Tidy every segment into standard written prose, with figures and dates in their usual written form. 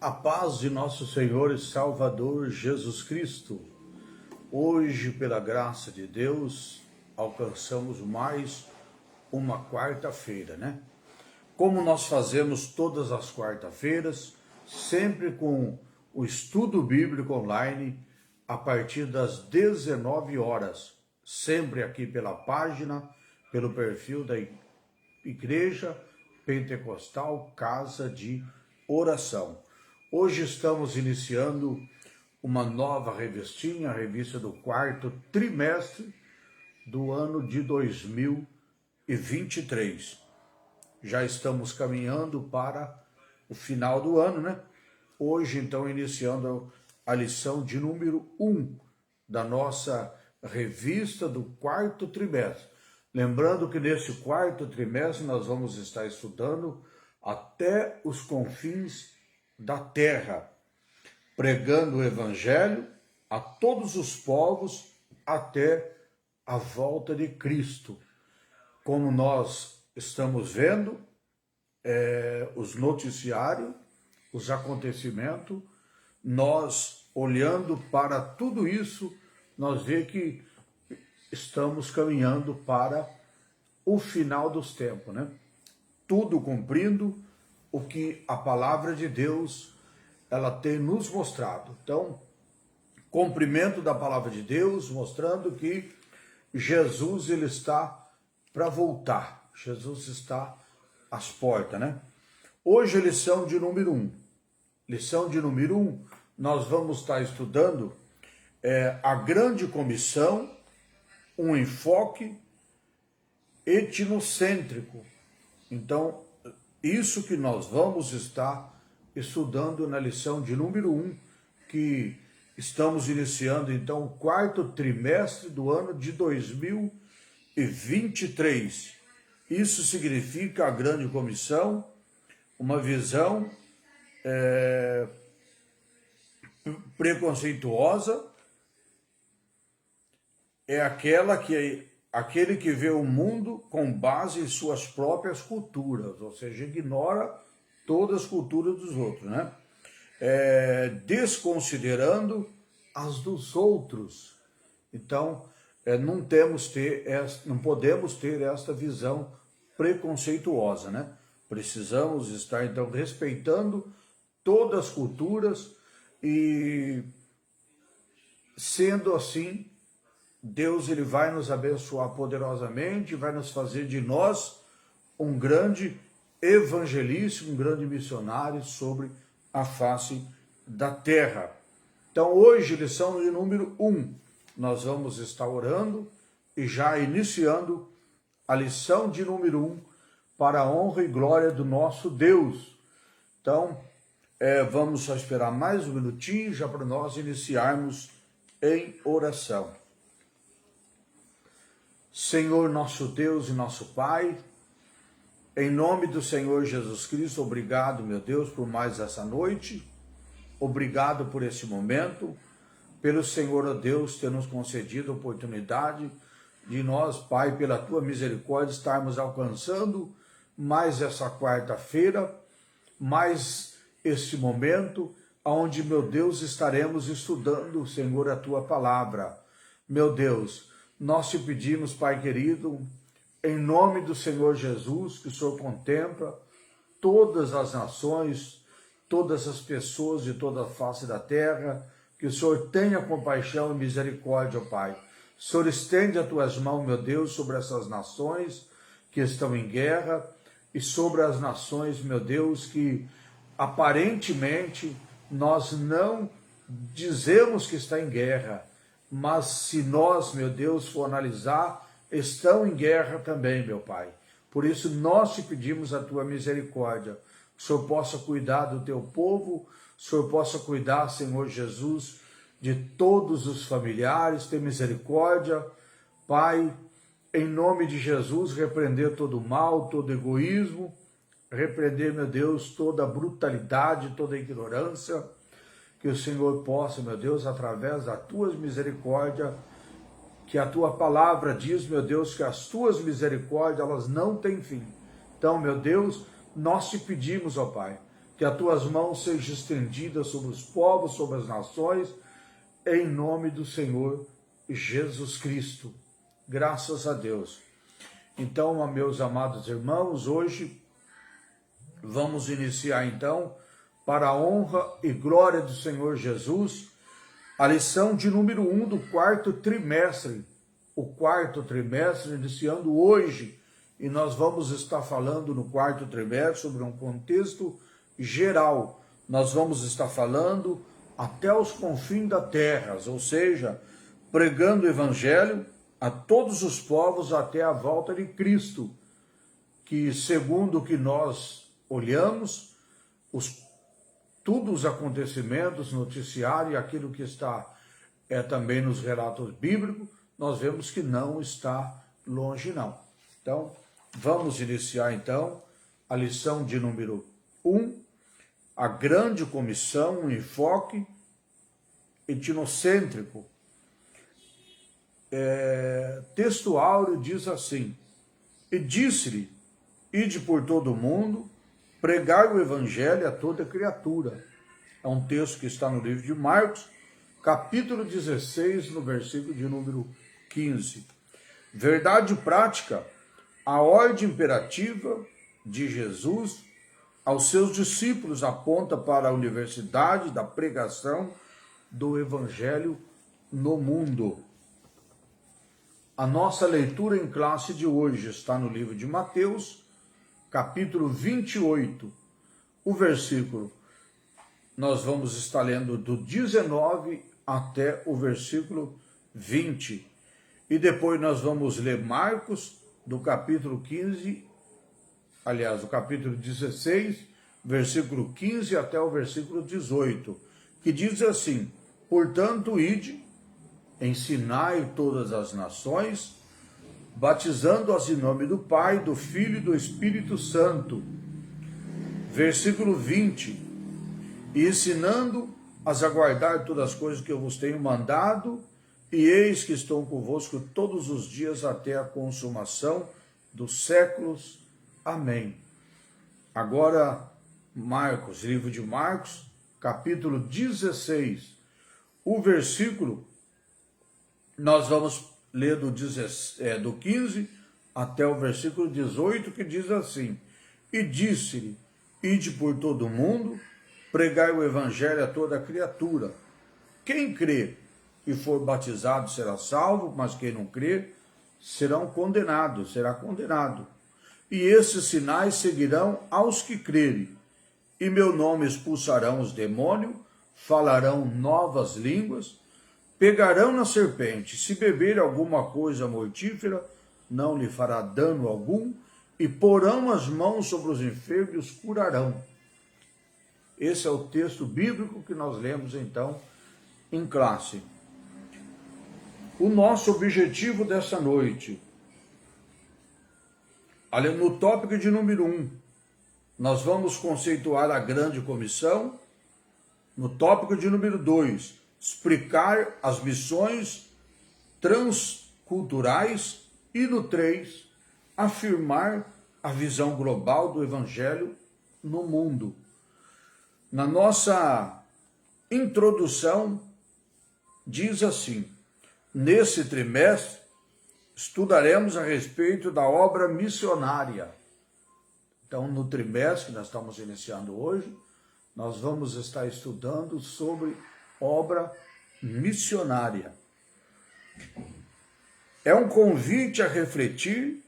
A paz de nosso Senhor e Salvador Jesus Cristo. Hoje, pela graça de Deus, alcançamos mais uma quarta-feira, né? Como nós fazemos todas as quarta-feiras, sempre com o estudo bíblico online, a partir das 19 horas, sempre aqui pela página, pelo perfil da Igreja Pentecostal Casa de Oração. Hoje estamos iniciando uma nova revistinha, a revista do quarto trimestre do ano de 2023. Já estamos caminhando para o final do ano, né? Hoje, então, iniciando a lição de número 1 da nossa revista do quarto trimestre. Lembrando que nesse quarto trimestre nós vamos estar estudando até os confins da terra, pregando o evangelho a todos os povos até a volta de Cristo. Como nós estamos vendo, os noticiários, os acontecimentos, nós olhando para tudo isso, nós vemos que estamos caminhando para o final dos tempos, né? Tudo cumprindo o que a palavra de Deus ela tem nos mostrado. Então, cumprimento da palavra de Deus, mostrando que Jesus ele está para voltar. Jesus está às portas, né? Hoje, lição de número 1. Lição de número 1, nós vamos estar estudando a grande comissão, um enfoque etnocêntrico. Então, isso que nós vamos estar estudando na lição de número 1, que estamos iniciando, então, o quarto trimestre do ano de 2023. Isso significa a grande comissão, uma visão preconceituosa, é aquele que vê o mundo com base em suas próprias culturas, ou seja, ignora todas as culturas dos outros, né? Desconsiderando as dos outros. Então, não podemos ter esta visão preconceituosa, né? Precisamos estar, então, respeitando todas as culturas e, sendo assim, Deus ele vai nos abençoar poderosamente, vai nos fazer de nós um grande evangelista, um grande missionário sobre a face da terra. Então hoje, lição de número 1, nós vamos estar orando e já iniciando a lição de número 1 para a honra e glória do nosso Deus. Então, vamos só esperar mais um minutinho já para nós iniciarmos em oração. Senhor nosso Deus e nosso Pai, em nome do Senhor Jesus Cristo, obrigado, meu Deus, por mais essa noite, obrigado por esse momento, pelo Senhor, ó Deus, ter nos concedido a oportunidade de nós, Pai, pela Tua misericórdia, estarmos alcançando mais essa quarta-feira, mais esse momento, onde, meu Deus, estaremos estudando, Senhor, a Tua palavra. Meu Deus, nós te pedimos, Pai querido, em nome do Senhor Jesus, que o Senhor contempla todas as nações, todas as pessoas de toda a face da terra, que o Senhor tenha compaixão e misericórdia, ó Pai. O Senhor estende as tuas mãos, meu Deus, sobre essas nações que estão em guerra e sobre as nações, meu Deus, que aparentemente nós não dizemos que está em guerra, mas se nós, meu Deus, for analisar, estão em guerra também, meu Pai. Por isso nós te pedimos a tua misericórdia, que o Senhor possa cuidar do teu povo, o Senhor possa cuidar, Senhor Jesus, de todos os familiares, ter misericórdia, Pai, em nome de Jesus, repreender todo o mal, todo egoísmo, repreender, meu Deus, toda a brutalidade, toda a ignorância, que o Senhor possa, meu Deus, através das tuas misericórdias, que a tua palavra diz, meu Deus, que as tuas misericórdias, elas não têm fim. Então, meu Deus, nós te pedimos, ó Pai, que as tuas mãos sejam estendidas sobre os povos, sobre as nações, em nome do Senhor Jesus Cristo. Graças a Deus. Então, meus amados irmãos, hoje vamos iniciar então, para a honra e glória do Senhor Jesus, a lição de número 1 do quarto trimestre. O quarto trimestre iniciando hoje, e nós vamos estar falando no quarto trimestre sobre um contexto geral. Nós vamos estar falando até os confins da terra, ou seja, pregando o evangelho a todos os povos até a volta de Cristo, que segundo o que nós olhamos, todos os acontecimentos, noticiário e aquilo que está também nos relatos bíblicos, nós vemos que não está longe não. Então, vamos iniciar então a lição de número 1, a grande comissão, um enfoque etnocêntrico. Texto áureo diz assim: e disse-lhe, ide por todo o mundo, pregai o evangelho a toda criatura. É um texto que está no livro de Marcos, capítulo 16, no versículo de número 15. Verdade prática, a ordem imperativa de Jesus aos seus discípulos aponta para a universidade da pregação do evangelho no mundo. A nossa leitura em classe de hoje está no livro de Mateus, capítulo 28, o versículo, nós vamos estar lendo do 19 até o versículo 20. E depois nós vamos ler Marcos, do capítulo 15, aliás, o capítulo 16, versículo 15 até o versículo 18, que diz assim: portanto, ide, ensinai todas as nações, batizando-as em nome do Pai, do Filho e do Espírito Santo. Versículo 20, e ensinando-as a guardar todas as coisas que eu vos tenho mandado, e eis que estou convosco todos os dias até a consumação dos séculos. Amém. Agora, Marcos, livro de Marcos, capítulo 16, o versículo, nós vamos ler do 15 até o versículo 18, que diz assim: e disse-lhe, ide por todo o mundo, pregai o evangelho a toda criatura. Quem crê e for batizado será salvo, mas quem não crê será condenado. E esses sinais seguirão aos que crerem. Em meu nome expulsarão os demônios, falarão novas línguas, pegarão na serpente, se beber alguma coisa mortífera, não lhe fará dano algum, e porão as mãos sobre os enfermos e os curarão. Esse é o texto bíblico que nós lemos então em classe. O nosso objetivo dessa noite, no tópico de número 1, nós vamos conceituar a grande comissão. No tópico de número 2, explicar as missões transculturais. E no 3, afirmar a visão global do evangelho no mundo. Na nossa introdução, diz assim: nesse trimestre, estudaremos a respeito da obra missionária. Então, no trimestre que nós estamos iniciando hoje, nós vamos estar estudando sobre obra missionária. É um convite a refletir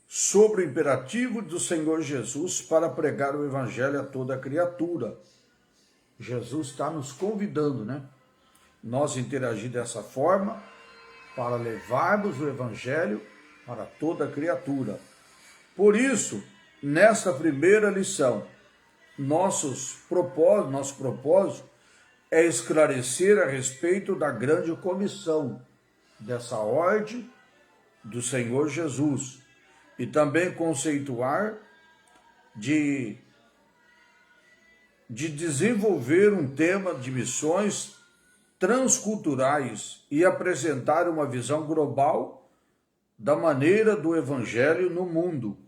sobre o imperativo do Senhor Jesus para pregar o evangelho a toda criatura. Jesus está nos convidando, né? Nós interagir dessa forma para levarmos o evangelho para toda criatura. Por isso, nesta primeira lição, nosso propósito é esclarecer a respeito da grande comissão dessa ordem do Senhor Jesus e também conceituar de desenvolver um tema de missões transculturais e apresentar uma visão global da maneira do evangelho no mundo.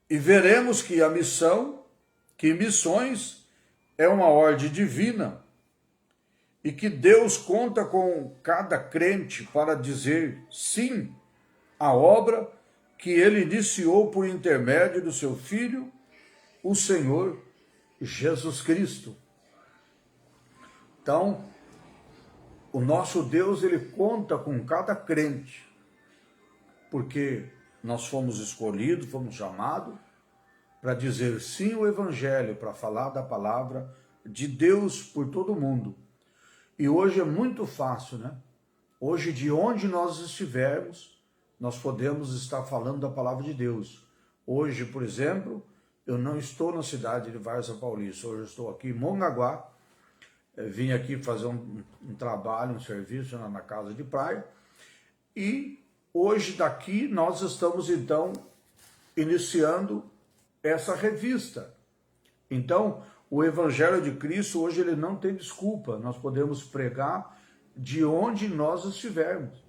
E veremos que missões é uma ordem divina e que Deus conta com cada crente para dizer sim à obra que ele iniciou por intermédio do seu Filho, o Senhor Jesus Cristo. Então, o nosso Deus, ele conta com cada crente, porque nós fomos escolhidos, fomos chamados para dizer sim ao Evangelho, para falar da palavra de Deus por todo o mundo. E hoje é muito fácil, né? Hoje, de onde nós estivermos, nós podemos estar falando da palavra de Deus. Hoje, por exemplo, eu não estou na cidade de Várzea Paulista, hoje eu estou aqui em Mongaguá, vim aqui fazer um trabalho, um serviço na casa de praia, e hoje daqui nós estamos então iniciando essa revista. Então, o Evangelho de Cristo hoje ele não tem desculpa, nós podemos pregar de onde nós estivermos.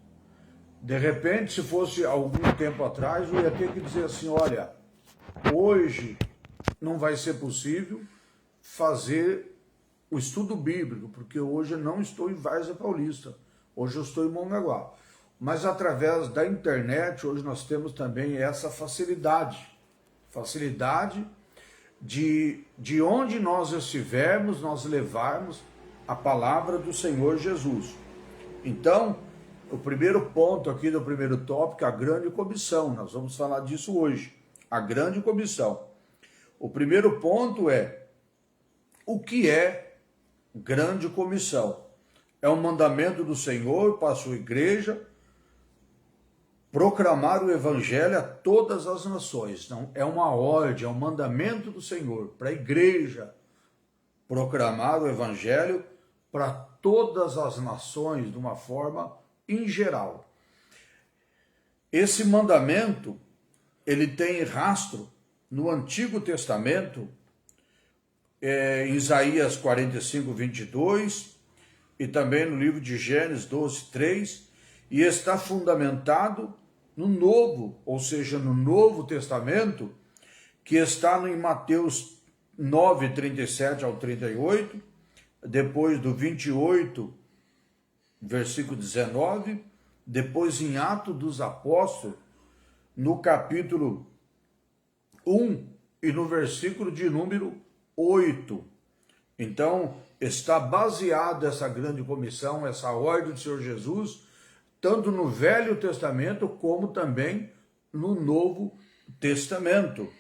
De repente, se fosse algum tempo atrás, eu ia ter que dizer assim, olha, hoje não vai ser possível fazer o estudo bíblico, porque hoje eu não estou em Várzea Paulista, hoje eu estou em Mongaguá. Mas através da internet, hoje nós temos também essa facilidade de onde nós estivermos, nós levarmos a palavra do Senhor Jesus. Então, o primeiro ponto aqui do primeiro tópico, a grande comissão, nós vamos falar disso hoje, a grande comissão. O primeiro ponto é, o que é grande comissão? É um mandamento do Senhor para a sua igreja, proclamar o evangelho a todas as nações. Não, é uma ordem, é um mandamento do Senhor para a igreja proclamar o evangelho para todas as nações de uma forma em geral. Esse mandamento, ele tem rastro no Antigo Testamento, em Isaías 45, 22, e também no livro de Gênesis 12, 3, e está fundamentado no Novo, ou seja, no Novo Testamento, que está em Mateus 9, 37 ao 38, depois do 28, versículo 19, depois em Atos dos Apóstolos, no capítulo 1 e no versículo de número 8. Então, está baseada essa grande comissão, essa ordem do Senhor Jesus, tanto no Velho Testamento como também no Novo Testamento.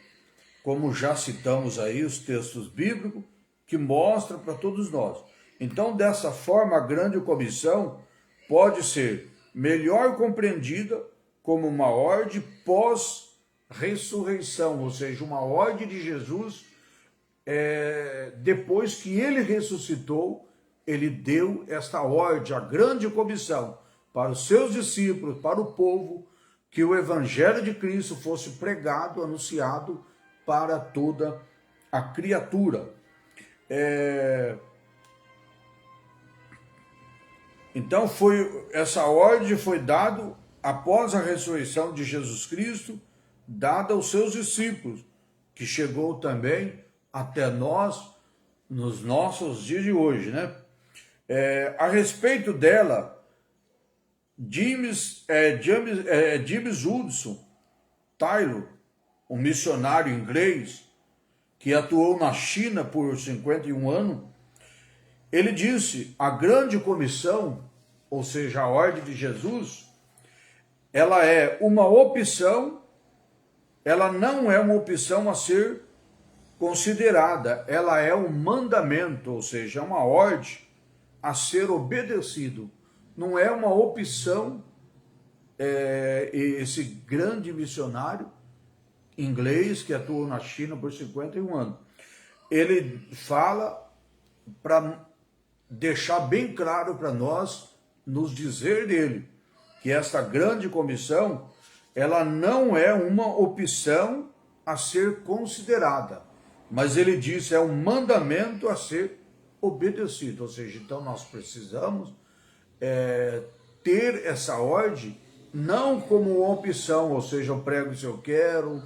Como já citamos aí os textos bíblicos que mostram para todos nós. Então, dessa forma, a grande comissão pode ser melhor compreendida como uma ordem pós-ressurreição, ou seja, uma ordem de Jesus, depois que ele ressuscitou, ele deu esta ordem, a grande comissão, para os seus discípulos, para o povo, que o Evangelho de Cristo fosse pregado, anunciado para toda a criatura. Então, essa ordem foi dada após a ressurreição de Jesus Cristo, dada aos seus discípulos, que chegou também até nós, nos nossos dias de hoje, né? A respeito dela, James Hudson Taylor, um missionário inglês que atuou na China por 51 anos, ele disse, a grande comissão, ou seja, a ordem de Jesus, ela é uma opção, ela não é uma opção a ser considerada, ela é um mandamento, ou seja, é uma ordem a ser obedecido. Não é uma opção. Esse grande missionário inglês que atuou na China por 51 anos, ele fala para deixar bem claro para nós, nos dizer dele, que esta grande comissão, ela não é uma opção a ser considerada, mas ele diz, é um mandamento a ser obedecido, ou seja, então nós precisamos ter essa ordem, não como uma opção, ou seja, eu prego se eu quero,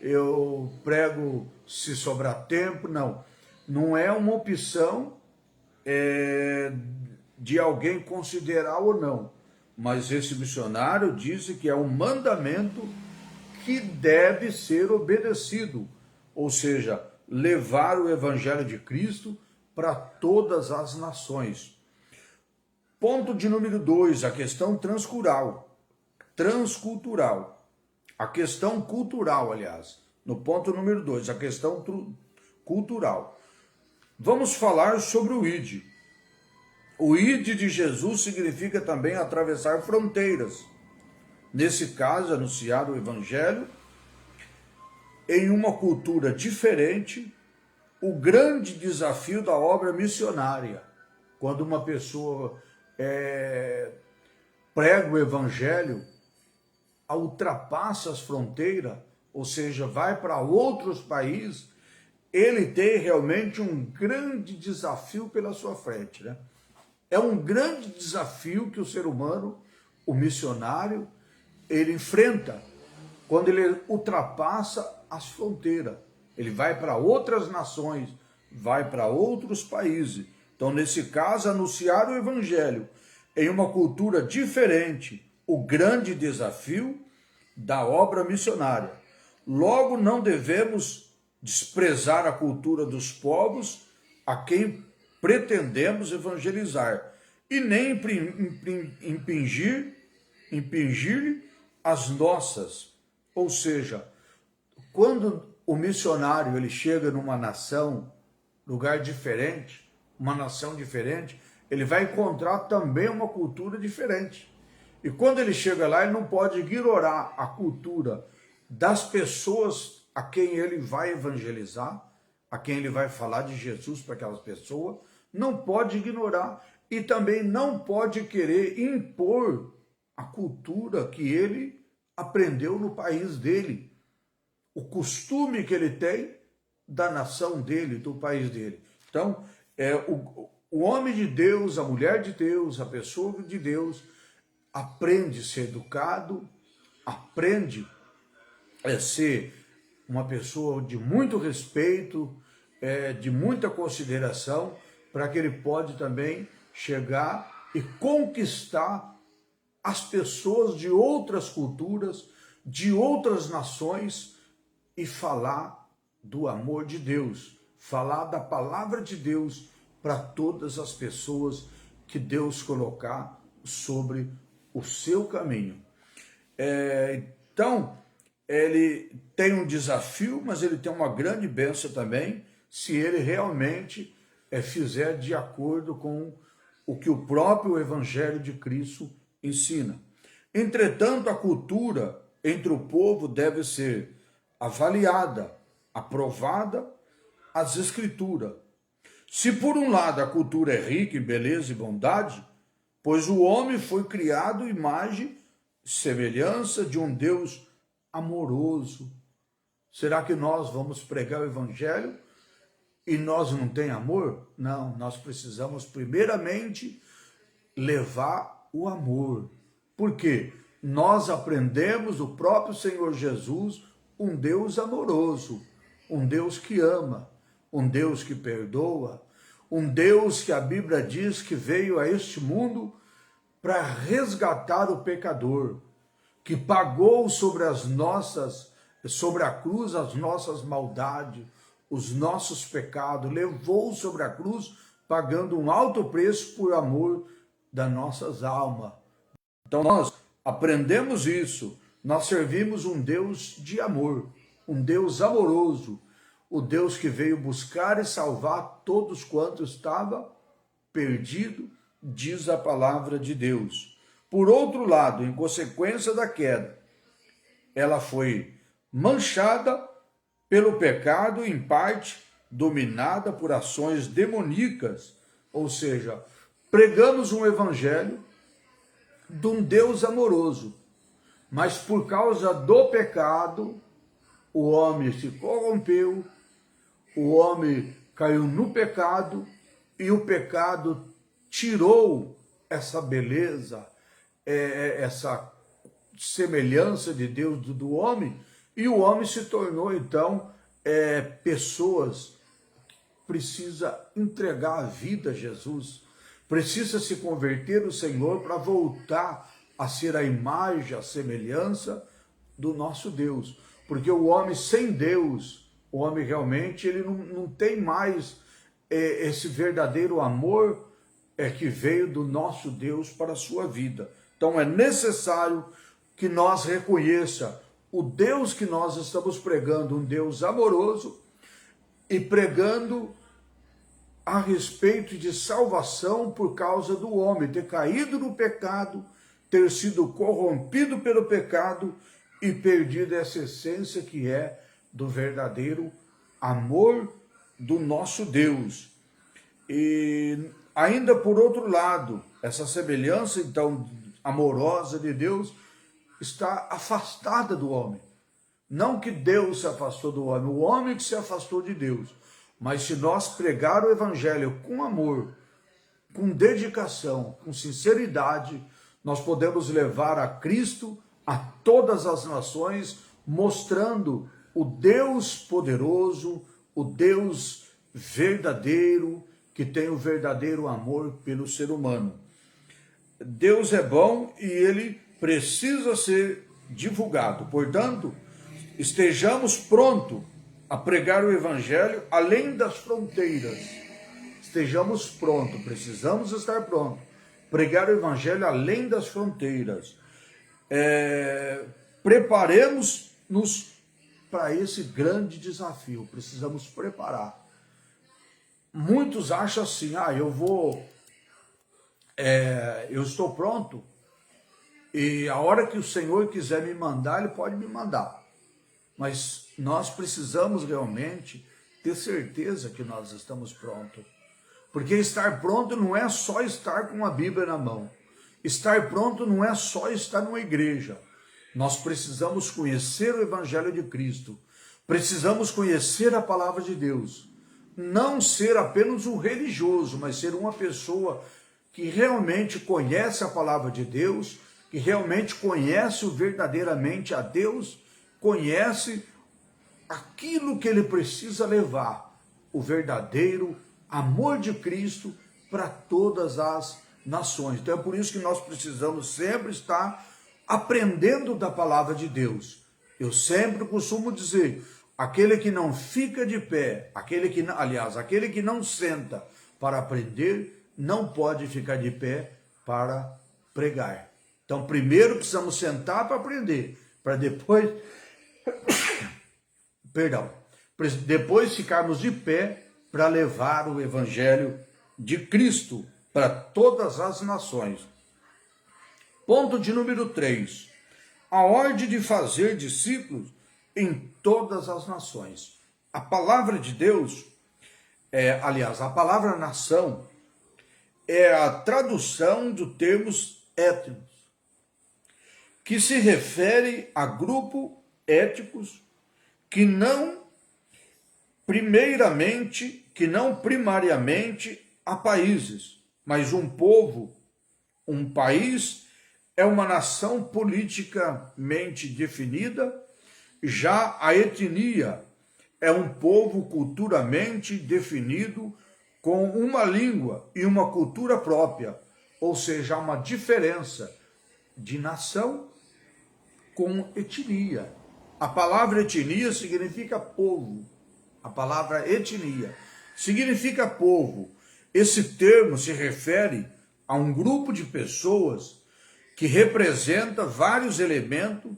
eu prego se sobrar tempo. Não, não é uma opção de alguém considerar ou não, mas esse missionário disse que é um mandamento que deve ser obedecido, ou seja, levar o evangelho de Cristo para todas as nações. Ponto de número 2, a questão transcultural. A questão cultural, aliás. No ponto número 2, a questão cultural. Vamos falar sobre o ID. O ID de Jesus significa também atravessar fronteiras. Nesse caso, anunciar o evangelho em uma cultura diferente, o grande desafio da obra missionária. Quando uma pessoa prega o evangelho, ultrapassa as fronteiras, ou seja, vai para outros países, ele tem realmente um grande desafio pela sua frente, né? É um grande desafio que o ser humano, o missionário, ele enfrenta quando ele ultrapassa as fronteiras. Ele vai para outras nações, vai para outros países. Então, nesse caso, anunciar o evangelho em uma cultura diferente, o grande desafio da obra missionária. Logo, não devemos desprezar a cultura dos povos a quem pretendemos evangelizar e nem impingir as nossas. Ou seja, quando o missionário ele chega numa nação, lugar diferente, uma nação diferente, ele vai encontrar também uma cultura diferente. E quando ele chega lá, ele não pode ignorar a cultura das pessoas a quem ele vai evangelizar, a quem ele vai falar de Jesus para aquelas pessoas, não pode ignorar e também não pode querer impor a cultura que ele aprendeu no país dele, o costume que ele tem da nação dele, do país dele. Então, o homem de Deus, a mulher de Deus, a pessoa de Deus, aprende a ser educado, aprende a ser uma pessoa de muito respeito, de muita consideração, para que ele pode também chegar e conquistar as pessoas de outras culturas, de outras nações e falar do amor de Deus, falar da palavra de Deus para todas as pessoas que Deus colocar sobre o seu caminho. Então, ele tem um desafio, mas ele tem uma grande bênção também, se ele realmente fizer de acordo com o que o próprio Evangelho de Cristo ensina. Entretanto, a cultura entre o povo deve ser avaliada, aprovada as Escrituras. Se por um lado a cultura é rica em beleza e bondade, pois o homem foi criado imagem e semelhança de um Deus amoroso. Será que nós vamos pregar o Evangelho e nós não tem amor? Não, nós precisamos primeiramente levar o amor. Por quê? Nós aprendemos do próprio Senhor Jesus, um Deus amoroso, um Deus que ama, um Deus que perdoa, um Deus que a Bíblia diz que veio a este mundo para resgatar o pecador, que pagou sobre a cruz as nossas maldades, os nossos pecados, levou sobre a cruz, pagando um alto preço por amor das nossas almas. Então nós aprendemos isso, nós servimos um Deus de amor, um Deus amoroso, o Deus que veio buscar e salvar todos quantos estavam perdidos, diz a palavra de Deus. Por outro lado, em consequência da queda, ela foi manchada pelo pecado, em parte dominada por ações demoníacas, ou seja, pregamos um evangelho de um Deus amoroso, mas por causa do pecado, o homem se corrompeu, o homem caiu no pecado e o pecado tirou essa beleza, essa semelhança de Deus do homem, E o homem se tornou, então, pessoas, precisa entregar a vida a Jesus, precisa se converter no Senhor para voltar a ser a imagem, a semelhança do nosso Deus. Porque o homem sem Deus, o homem realmente, ele não tem mais esse verdadeiro amor que veio do nosso Deus para a sua vida. Então é necessário que nós reconheça o Deus que nós estamos pregando, um Deus amoroso, e pregando a respeito de salvação por causa do homem ter caído no pecado, ter sido corrompido pelo pecado e perdido essa essência que é do verdadeiro amor do nosso Deus. E ainda por outro lado, essa semelhança então amorosa de Deus está afastada do homem. Não que Deus se afastou do homem, o homem que se afastou de Deus. Mas se nós pregar o evangelho com amor, com dedicação, com sinceridade, nós podemos levar a Cristo a todas as nações, mostrando o Deus poderoso, o Deus verdadeiro, que tem o verdadeiro amor pelo ser humano. Deus é bom e ele precisa ser divulgado. Portanto, estejamos prontos a pregar o evangelho além das fronteiras. Estejamos prontos, precisamos estar prontos. Pregar o evangelho além das fronteiras. Preparemos-nos para esse grande desafio. Precisamos preparar. Muitos acham assim, eu estou pronto e a hora que o Senhor quiser me mandar, Ele pode me mandar. Mas nós precisamos realmente ter certeza que nós estamos prontos. Porque estar pronto não é só estar com a Bíblia na mão. Estar pronto não é só estar numa igreja. Nós precisamos conhecer o Evangelho de Cristo. Precisamos conhecer a Palavra de Deus. Não ser apenas um religioso, mas ser uma pessoa que realmente conhece a Palavra de Deus, que realmente conhece verdadeiramente a Deus, conhece aquilo que ele precisa levar, o verdadeiro amor de Cristo para todas as nações. Então é por isso que nós precisamos sempre estar aprendendo da palavra de Deus. Eu sempre costumo dizer, aquele que não fica de pé, aquele que não senta para aprender, não pode ficar de pé para pregar. Então primeiro precisamos sentar para aprender, para depois depois ficarmos de pé para levar o evangelho de Cristo para todas as nações. Ponto de número 3. A ordem de fazer discípulos em todas as nações. A palavra de Deus, a palavra nação, é a tradução do termos étnicos, que se refere a grupos étnicos que não primariamente a países, mas um povo, um país é uma nação politicamente definida, já a etnia é um povo culturalmente definido com uma língua e uma cultura própria, ou seja, há uma diferença de nação com etnia. A palavra etnia significa povo. A palavra etnia significa povo. Esse termo se refere a um grupo de pessoas que representa vários elementos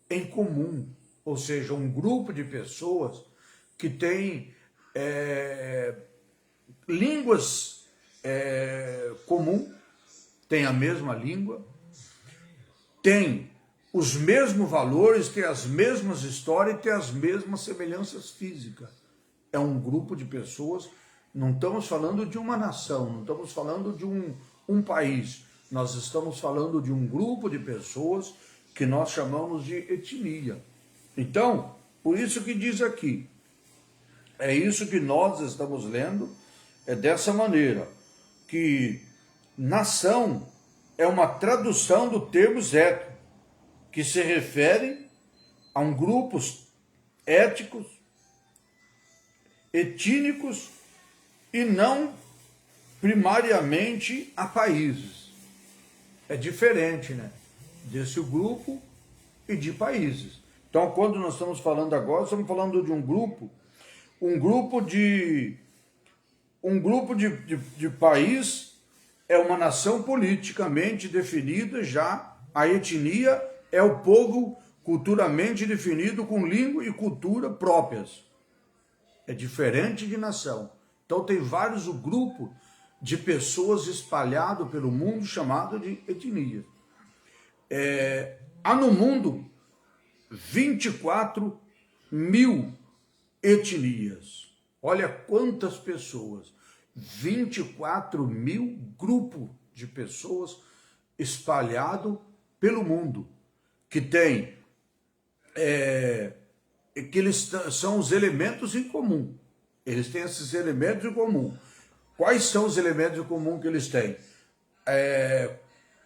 em comum. Ou seja, um grupo de pessoas que tem línguas comum, tem a mesma língua, tem os mesmos valores, tem as mesmas histórias e tem as mesmas semelhanças físicas. É um grupo de pessoas, não estamos falando de uma nação, não estamos falando de um país, nós estamos falando de um grupo de pessoas que nós chamamos de etnia. Então, por isso que diz aqui, é isso que nós estamos lendo, é dessa maneira, que nação é uma tradução do termo étnico, que se refere a grupos étnicos, etnícos e não primariamente a países. É diferente, né? Desse grupo e de países. Então, quando nós estamos falando agora, estamos falando de um grupo de país é uma nação politicamente definida já, a etnia é o povo culturalmente definido com língua e cultura próprias. É diferente de nação. Então tem vários grupos de pessoas espalhados pelo mundo chamado de etnia. Há no mundo 24 mil etnias. Olha quantas pessoas. 24 mil grupos de pessoas espalhados pelo mundo, que tem, que eles são os elementos em comum. Eles têm esses elementos em comum. Quais são os elementos em comum que eles têm?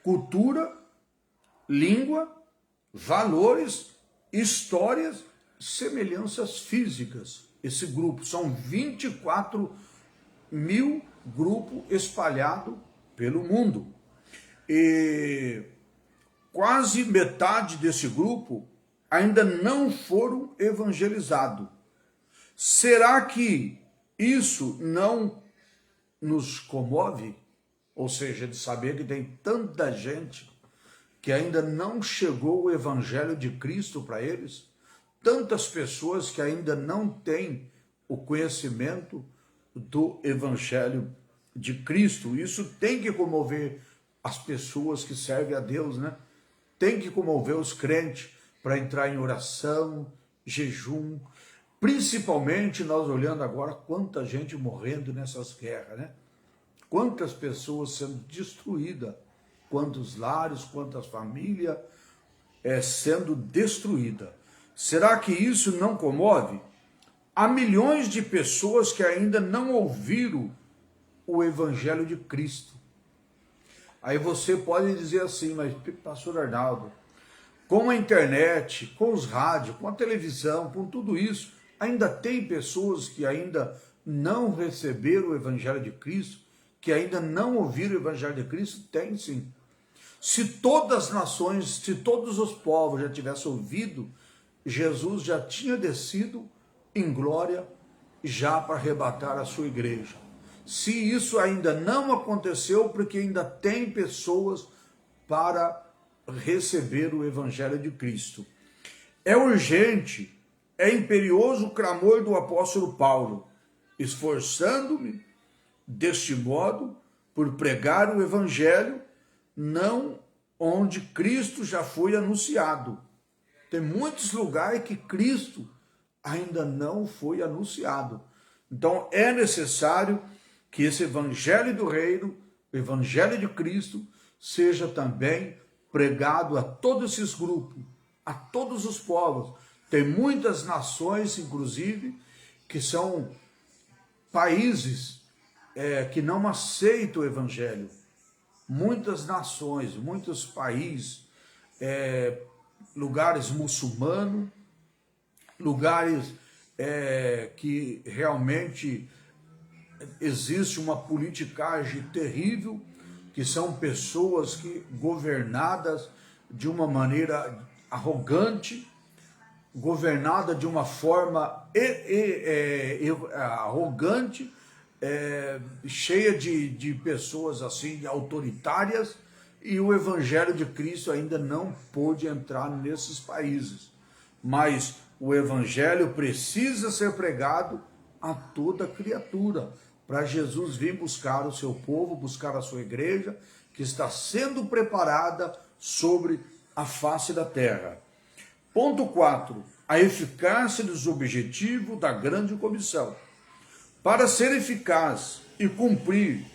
Cultura, língua, valores, histórias, semelhanças físicas. Esse grupo são 24 mil grupos espalhados pelo mundo. E quase metade desse grupo ainda não foram evangelizados. Será que isso não nos comove? Ou seja, de saber que tem tanta gente que ainda não chegou o evangelho de Cristo para eles? Tantas pessoas que ainda não têm o conhecimento do evangelho de Cristo. Isso tem que comover as pessoas que servem a Deus, né? Tem que comover os crentes para entrar em oração, jejum. Principalmente nós olhando agora quanta gente morrendo nessas guerras, né? Quantas pessoas sendo destruídas, quantos lares, quantas famílias sendo destruídas. Será que isso não comove? Há milhões de pessoas que ainda não ouviram o evangelho de Cristo. Aí você pode dizer assim, mas pastor Arnaldo, com a internet, com os rádios, com a televisão, com tudo isso, ainda tem pessoas que ainda não receberam o evangelho de Cristo, que ainda não ouviram o evangelho de Cristo? Tem sim. Se todas as nações, se todos os povos já tivessem ouvido, Jesus já tinha descido em glória já para arrebatar a sua igreja. Se isso ainda não aconteceu, porque ainda tem pessoas para receber o evangelho de Cristo. É urgente, é imperioso o clamor do apóstolo Paulo, esforçando-me deste modo por pregar o evangelho não onde Cristo já foi anunciado. Tem muitos lugares que Cristo ainda não foi anunciado. Então é necessário que esse evangelho do reino, o evangelho de Cristo, seja também pregado a todos esses grupos, a todos os povos. Tem muitas nações, inclusive, que são países que não aceitam o evangelho. Muitas nações, muitos países, lugares muçulmanos, lugares que realmente existe uma politicagem terrível, que são pessoas que governadas de uma maneira arrogante, governada de uma forma arrogante, cheia de pessoas assim autoritárias, e o evangelho de Cristo ainda não pôde entrar nesses países. Mas o evangelho precisa ser pregado a toda criatura, para Jesus vir buscar o seu povo, buscar a sua igreja, que está sendo preparada sobre a face da terra. Ponto 4. A eficácia dos objetivos da grande comissão. Para ser eficaz e cumprir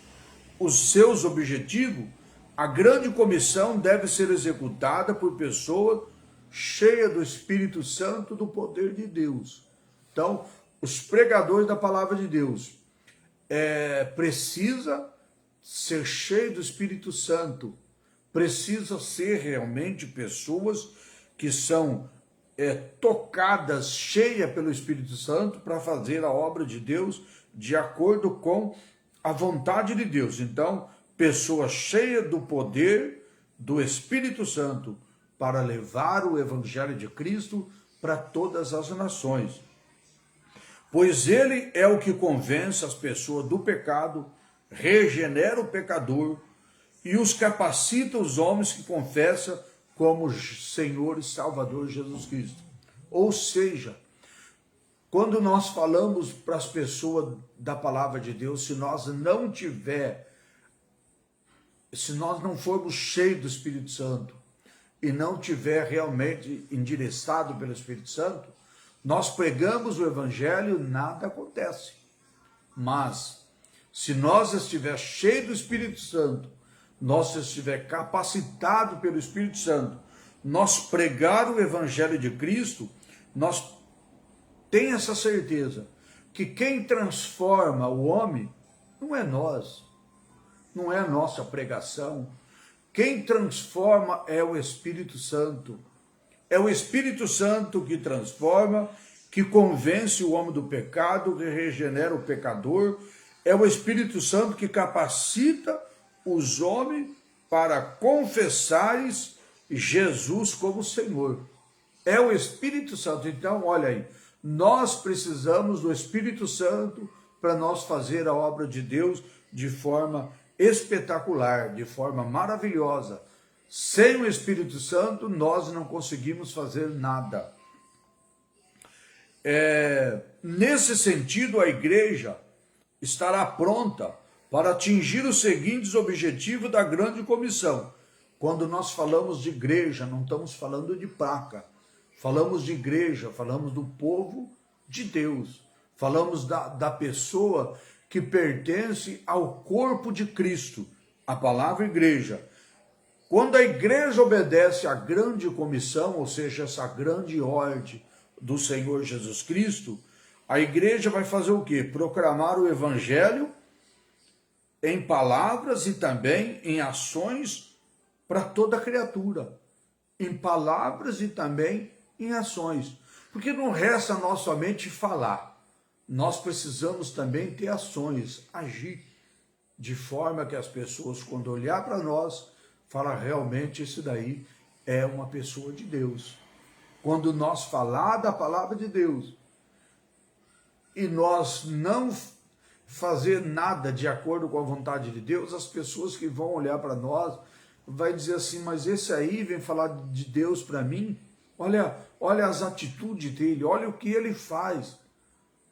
os seus objetivos, a grande comissão deve ser executada por pessoas cheias do Espírito Santo, do poder de Deus. Então, os pregadores da palavra de Deus precisa ser cheio do Espírito Santo, precisa ser realmente pessoas que são tocadas, cheias pelo Espírito Santo para fazer a obra de Deus de acordo com a vontade de Deus. Então, pessoa cheia do poder do Espírito Santo para levar o Evangelho de Cristo para todas as nações. Pois ele é o que convence as pessoas do pecado, regenera o pecador e os capacita os homens que confessam como Senhor e Salvador Jesus Cristo. Ou seja, quando nós falamos para as pessoas da palavra de Deus, se nós não formos cheios do Espírito Santo e não tiver realmente endereçado pelo Espírito Santo, nós pregamos o Evangelho, nada acontece. Mas, se nós estiver cheio do Espírito Santo, nós estiver capacitado pelo Espírito Santo, nós pregar o Evangelho de Cristo, nós temos essa certeza que quem transforma o homem não é nós, não é a nossa pregação. Quem transforma é o Espírito Santo. É o Espírito Santo que transforma, que convence o homem do pecado, que regenera o pecador. É o Espírito Santo que capacita os homens para confessarem Jesus como Senhor. É o Espírito Santo. Então, olha aí, nós precisamos do Espírito Santo para nós fazer a obra de Deus de forma espetacular, de forma maravilhosa. Sem o Espírito Santo, nós não conseguimos fazer nada. Nesse sentido, a igreja estará pronta para atingir os seguintes objetivos da grande comissão. Quando nós falamos de igreja, não estamos falando de placa. Falamos de igreja, falamos do povo de Deus. Falamos da pessoa que pertence ao corpo de Cristo, a palavra igreja. Quando a igreja obedece à grande comissão, ou seja, essa grande ordem do Senhor Jesus Cristo, a igreja vai fazer o quê? Proclamar o Evangelho em palavras e também em ações para toda criatura. Em palavras e também em ações. Porque não resta nós somente falar. Nós precisamos também ter ações, agir, de forma que as pessoas, quando olhar para nós, falam, realmente esse daí é uma pessoa de Deus. Quando nós falar da palavra de Deus e nós não fazer nada de acordo com a vontade de Deus, as pessoas que vão olhar para nós vai dizer assim, mas esse aí vem falar de Deus para mim? Olha as atitudes dele, olha o que ele faz,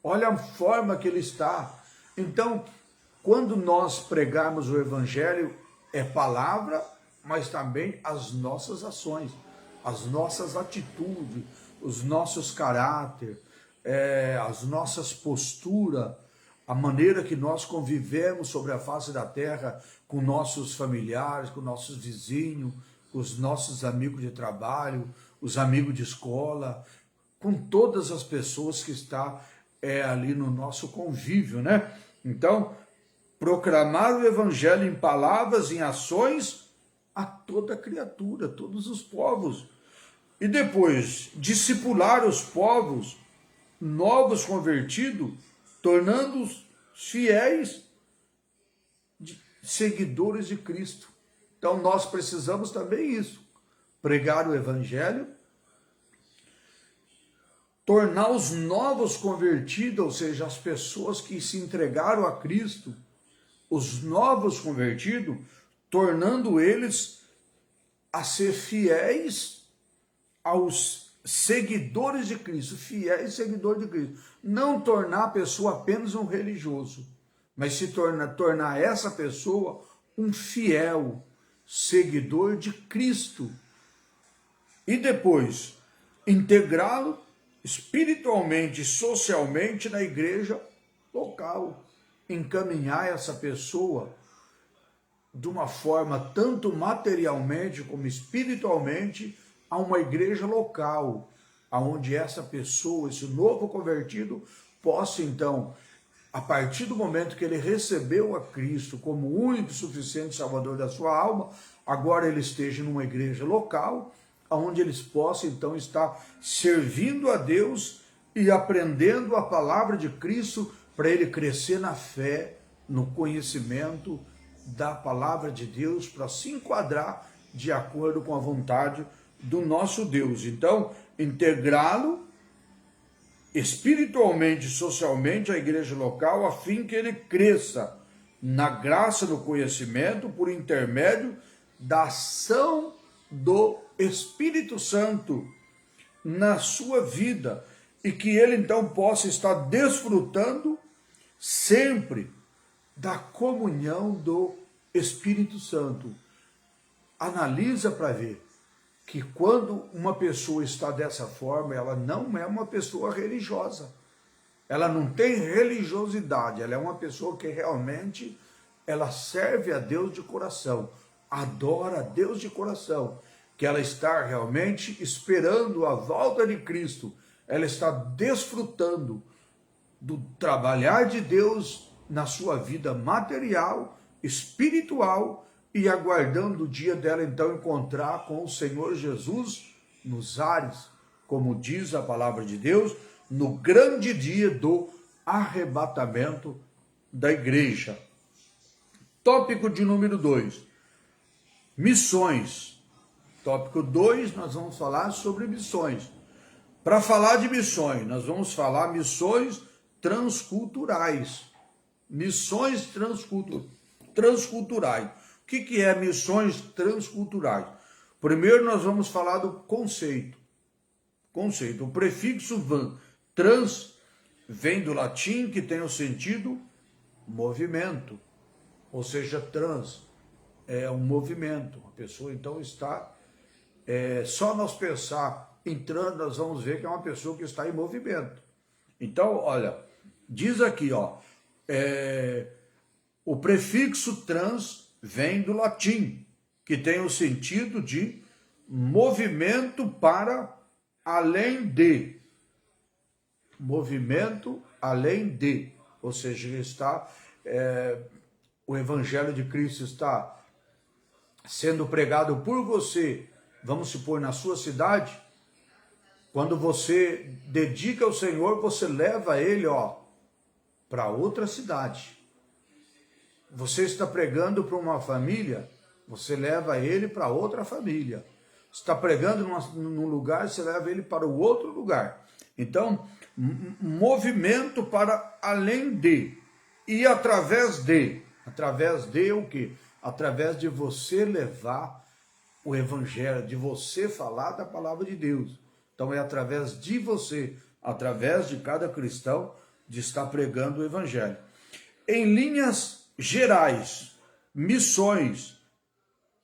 olha a forma que ele está. Então, quando nós pregarmos o Evangelho, é palavra, mas também as nossas ações, as nossas atitudes, os nossos caráter, as nossas posturas, a maneira que nós convivemos sobre a face da terra com nossos familiares, com nossos vizinhos, com os nossos amigos de trabalho, os amigos de escola, com todas as pessoas que estão ali no nosso convívio, né? Então, proclamar o Evangelho em palavras, em ações, a toda criatura, todos os povos. E depois, discipular os povos novos convertidos, tornando-os fiéis seguidores de Cristo. Então nós precisamos também isso, pregar o Evangelho, tornar os novos convertidos, ou seja, as pessoas que se entregaram a Cristo, os novos convertidos, tornando eles a ser fiéis aos seguidores de Cristo, fiéis seguidores de Cristo. Não tornar a pessoa apenas um religioso, mas se tornar essa pessoa um fiel seguidor de Cristo. E depois, integrá-lo espiritualmente e socialmente na igreja local. Encaminhar essa pessoa de uma forma tanto materialmente como espiritualmente a uma igreja local, aonde essa pessoa, esse novo convertido, possa então, a partir do momento que ele recebeu a Cristo como único e suficiente Salvador da sua alma, agora ele esteja numa igreja local, onde eles possam então estar servindo a Deus e aprendendo a palavra de Cristo para ele crescer na fé, no conhecimento da palavra de Deus, para se enquadrar de acordo com a vontade do nosso Deus. Então, integrá-lo espiritualmente e socialmente à igreja local, a fim que ele cresça na graça do conhecimento por intermédio da ação do Espírito Santo na sua vida, e que ele então possa estar desfrutando sempre da comunhão do Espírito Santo. Analisa para ver que quando uma pessoa está dessa forma, ela não é uma pessoa religiosa. Ela não tem religiosidade, ela é uma pessoa que realmente ela serve a Deus de coração, adora a Deus de coração, que ela está realmente esperando a volta de Cristo, ela está desfrutando do trabalhar de Deus na sua vida material, espiritual, e aguardando o dia dela então encontrar com o Senhor Jesus nos ares, como diz a palavra de Deus, no grande dia do arrebatamento da igreja. Tópico de número 2, missões. Tópico 2, nós vamos falar sobre missões. Para falar de missões, nós vamos falar missões transculturais. Missões transculturais. O que é missões transculturais? Primeiro nós vamos falar do conceito. O prefixo van, trans, vem do latim, que tem o sentido movimento. Ou seja, trans é um movimento. A pessoa então está, só nós pensar em trans, nós vamos ver que é uma pessoa que está em movimento. Então, olha, diz aqui, ó, o prefixo trans vem do latim, que tem o sentido de movimento para além de. Movimento além de. Ou seja, está, o Evangelho de Cristo está sendo pregado por você, vamos supor, na sua cidade. Quando você dedica ao Senhor, você leva ele, para outra cidade. Você está pregando para uma família, você leva ele para outra família. Você está pregando num lugar, você leva ele para o outro lugar. Então, movimento para além de. E através de o quê? Através de você levar o Evangelho, de você falar da palavra de Deus. Então é através de você, através de cada cristão, de estar pregando o Evangelho. Em linhas gerais, missões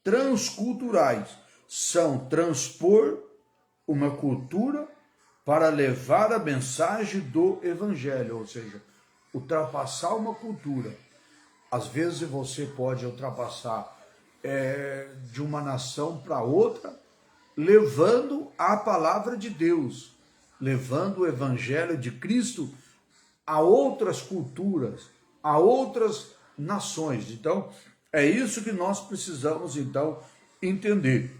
transculturais são transpor uma cultura para levar a mensagem do Evangelho, ou seja, ultrapassar uma cultura. Às vezes você pode ultrapassar de uma nação para outra, levando a palavra de Deus, levando o Evangelho de Cristo a outras culturas, a outras nações. Então, é isso que nós precisamos, então, entender.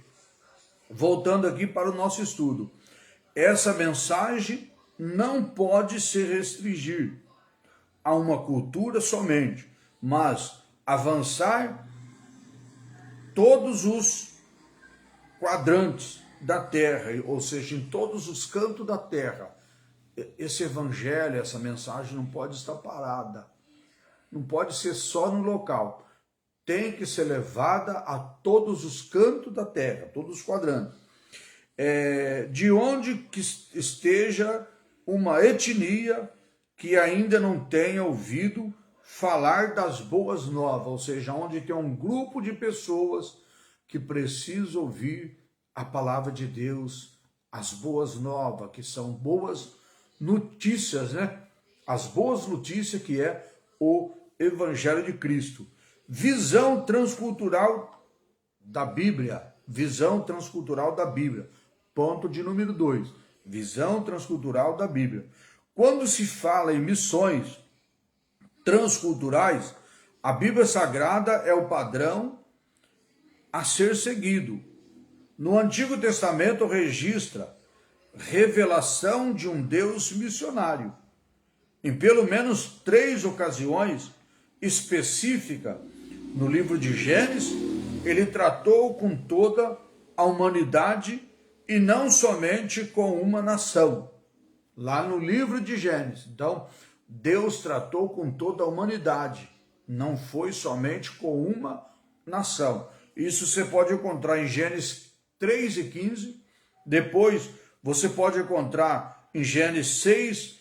Voltando aqui para o nosso estudo. Essa mensagem não pode se restringir a uma cultura somente, mas avançar todos os quadrantes da terra, ou seja, em todos os cantos da terra. Esse evangelho, essa mensagem não pode estar parada, não pode ser só no local, tem que ser levada a todos os cantos da terra, todos os quadrantes. De onde que esteja uma etnia que ainda não tenha ouvido falar das boas novas, ou seja, onde tem um grupo de pessoas que precisam ouvir a palavra de Deus, as boas novas, que são boas notícias, né? As boas notícias que é o Evangelho de Cristo. Visão transcultural da Bíblia. Visão transcultural da Bíblia. Ponto de número 2. Visão transcultural da Bíblia. Quando se fala em missões transculturais, a Bíblia Sagrada é o padrão a ser seguido. No Antigo Testamento registra revelação de um Deus missionário. Em pelo menos 3 ocasiões específicas no livro de Gênesis, ele tratou com toda a humanidade e não somente com uma nação. Lá no livro de Gênesis. Então, Deus tratou com toda a humanidade, não foi somente com uma nação. Isso você pode encontrar em Gênesis 3 e 15, depois você pode encontrar em Gênesis 6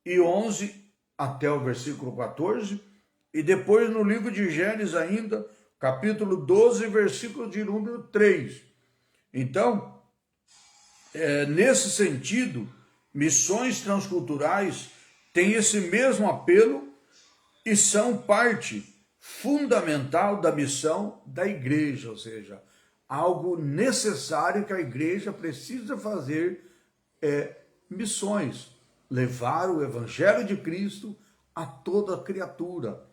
e 11 até o versículo 14, e depois no livro de Gênesis ainda, capítulo 12, versículo de número 3. Então, nesse sentido, missões transculturais têm esse mesmo apelo e são parte fundamental da missão da igreja, ou seja, algo necessário que a igreja precisa fazer missões, levar o evangelho de Cristo a toda criatura.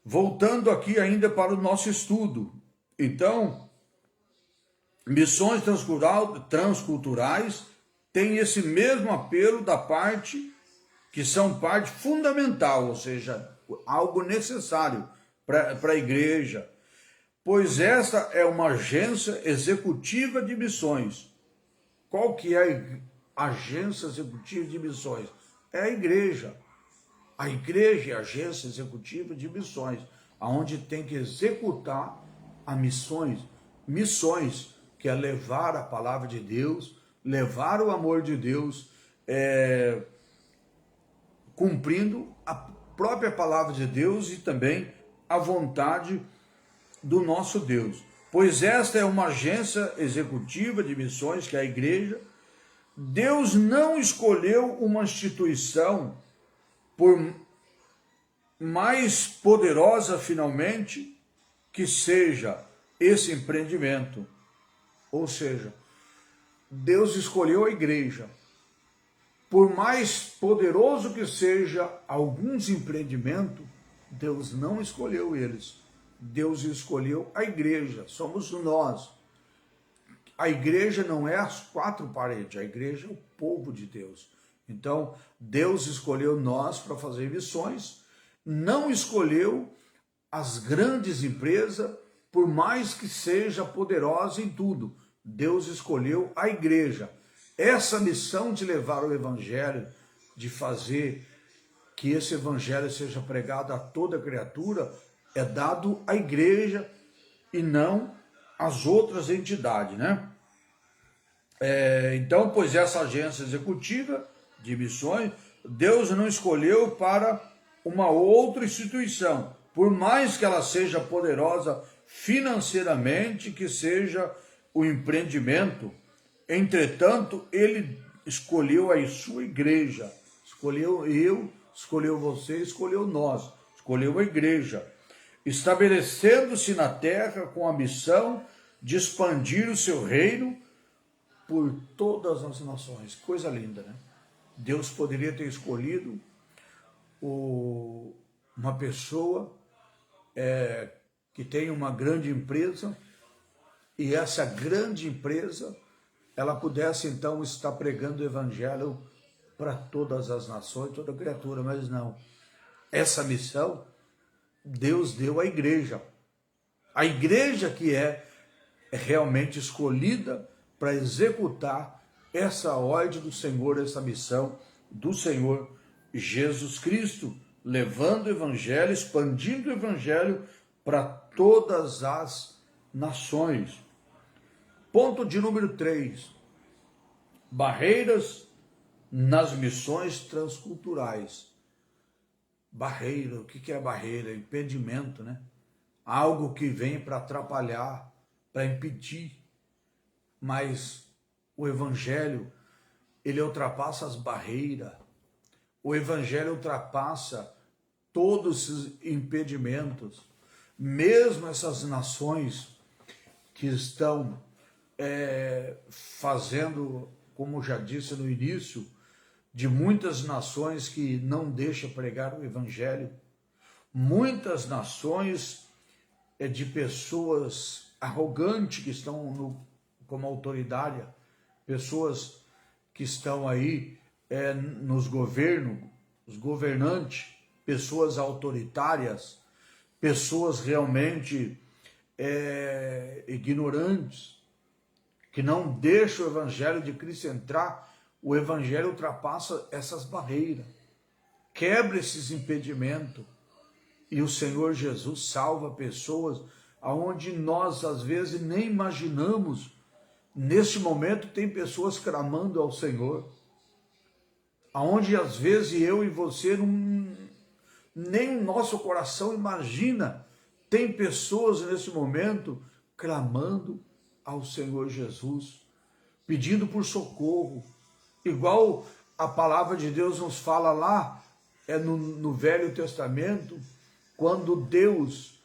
Voltando aqui ainda para o nosso estudo, então, missões transculturais têm esse mesmo apelo da parte que são parte fundamental, ou seja, algo necessário para a igreja, pois essa é uma agência executiva de missões. Qual que é a agência executiva de missões? É a igreja. A igreja é a agência executiva de missões, aonde tem que executar as missões, que é levar a palavra de Deus, levar o amor de Deus, cumprindo a própria palavra de Deus e também a vontade do nosso Deus. Pois esta é uma agência executiva de missões, que é a igreja. Deus não escolheu uma instituição por mais poderosa finalmente que seja esse empreendimento. Ou seja, Deus escolheu a igreja. Por mais poderoso que seja alguns empreendimentos, Deus não escolheu eles. Deus escolheu a igreja, somos nós. A igreja não é as 4 paredes, a igreja é o povo de Deus. Então, Deus escolheu nós para fazer missões, não escolheu as grandes empresas, por mais que seja poderosa em tudo. Deus escolheu a igreja. Essa missão de levar o evangelho, de fazer que esse evangelho seja pregado a toda criatura, é dado à igreja e não às outras entidades, né? Então, pois essa agência executiva de missões, Deus não escolheu para uma outra instituição, por mais que ela seja poderosa financeiramente, que seja o empreendimento. Entretanto, ele escolheu a sua igreja, escolheu eu, escolheu você, escolheu nós, escolheu a igreja, estabelecendo-se na terra com a missão de expandir o seu reino por todas as nações. Coisa linda, né? Deus poderia ter escolhido uma pessoa que tem uma grande empresa, e essa grande empresa ela pudesse então estar pregando o evangelho para todas as nações, toda criatura, mas não. Essa missão Deus deu à igreja. A igreja que é realmente escolhida para executar essa ordem do Senhor, essa missão do Senhor Jesus Cristo, levando o evangelho, expandindo o evangelho para todas as nações. Ponto de número 3. Barreiras nas missões transculturais. Barreira, o que é barreira? Impedimento, né? Algo que vem para atrapalhar, para impedir. Mas o evangelho, ele ultrapassa as barreiras. O evangelho ultrapassa todos esses impedimentos. Mesmo essas nações que estão fazendo, como já disse no início, de muitas nações que não deixam pregar o evangelho, muitas nações de pessoas arrogantes que estão como autoridade, pessoas que estão aí nos governos, os governantes, pessoas autoritárias, pessoas realmente ignorantes, que não deixam o Evangelho de Cristo entrar. O Evangelho ultrapassa essas barreiras, quebra esses impedimentos, e o Senhor Jesus salva pessoas aonde nós às vezes nem imaginamos. Neste momento tem pessoas clamando ao Senhor, aonde às vezes eu e você nem o nosso coração imagina. Tem pessoas nesse momento clamando ao Senhor Jesus, pedindo por socorro, igual a palavra de Deus nos fala lá no Velho Testamento, quando Deus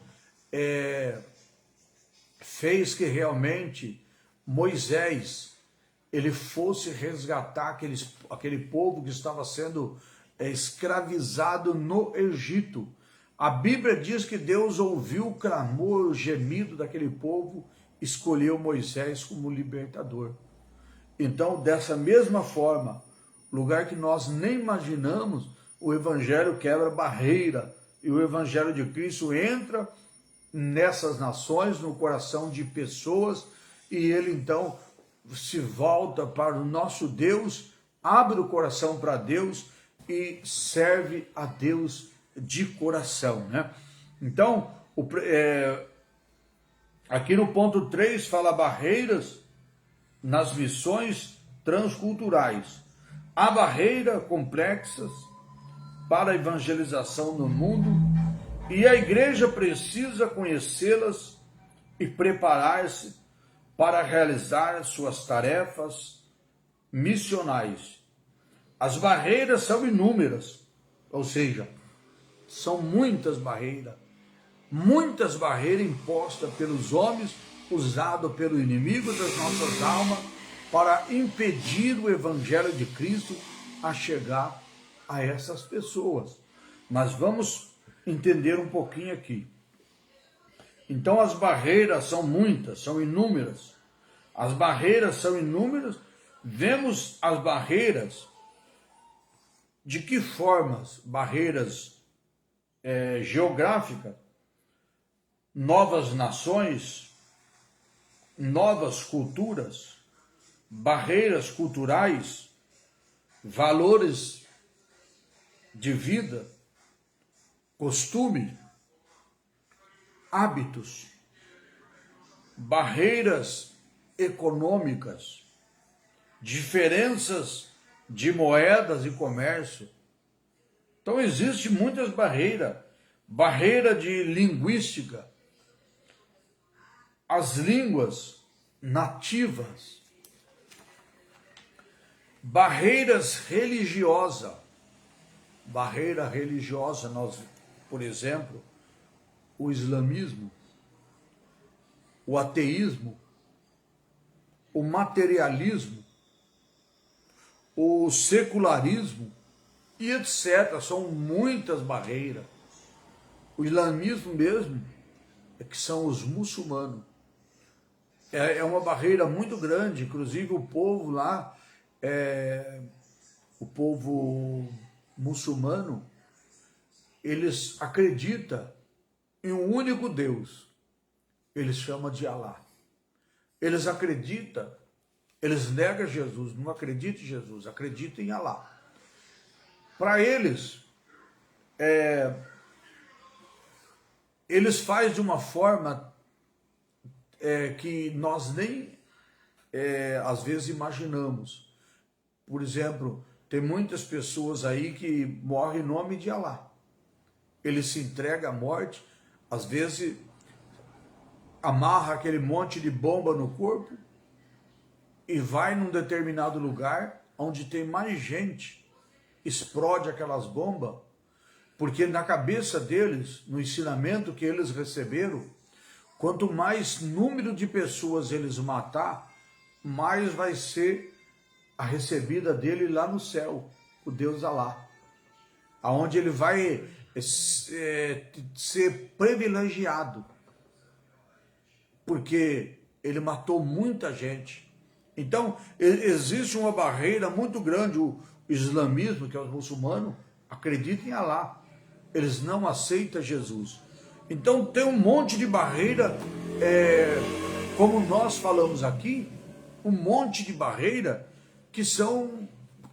fez que realmente Moisés ele fosse resgatar aquele povo que estava sendo escravizado no Egito. A Bíblia diz que Deus ouviu o clamor, o gemido daquele povo, escolheu Moisés como libertador. Então, dessa mesma forma, lugar que nós nem imaginamos, o Evangelho quebra barreira, e o Evangelho de Cristo entra nessas nações, no coração de pessoas, e ele então se volta para o nosso Deus, abre o coração para Deus e serve a Deus de coração, né? Então, aqui no ponto 3 fala barreiras nas missões transculturais. Há barreiras complexas para a evangelização no mundo e a igreja precisa conhecê-las e preparar-se para realizar suas tarefas missionais. As barreiras são inúmeras, ou seja, são muitas barreiras impostas pelos homens, usado pelo inimigo das nossas almas para impedir o Evangelho de Cristo a chegar a essas pessoas. Mas vamos entender um pouquinho aqui. Então as barreiras são muitas, são inúmeras. As barreiras são inúmeras. Vemos as barreiras, de que formas? Barreiras geográficas, novas nações, novas culturas, barreiras culturais, valores de vida, costume, hábitos, barreiras econômicas, diferenças de moedas e comércio. Então existem muitas barreiras, barreira de linguística, as línguas nativas, barreiras religiosas. Barreira religiosa, nós, por exemplo, o islamismo, o ateísmo, o materialismo, o secularismo e etc. São muitas barreiras. O islamismo mesmo, que são os muçulmanos. É uma barreira muito grande, inclusive o povo lá, o povo muçulmano, eles acreditam em um único Deus, eles chamam de Alá. Eles acreditam, eles negam Jesus, não acreditam em Jesus, acreditam em Alá. Para eles, eles fazem de uma forma que nós nem às vezes imaginamos. Por exemplo, tem muitas pessoas aí que morrem em nome de Alá. Ele se entrega à morte, às vezes amarra aquele monte de bomba no corpo e vai num determinado lugar onde tem mais gente, explode aquelas bombas, porque na cabeça deles, no ensinamento que eles receberam, quanto mais número de pessoas eles matar, mais vai ser a recebida dele lá no céu, o Deus Alá, aonde ele vai ser privilegiado. porque ele matou muita gente. Então, existe uma barreira muito grande. O islamismo, que é o muçulmano, acredita em Alá. Eles não aceitam Jesus. Então, tem um monte de barreira, como nós falamos aqui, um monte de barreira que são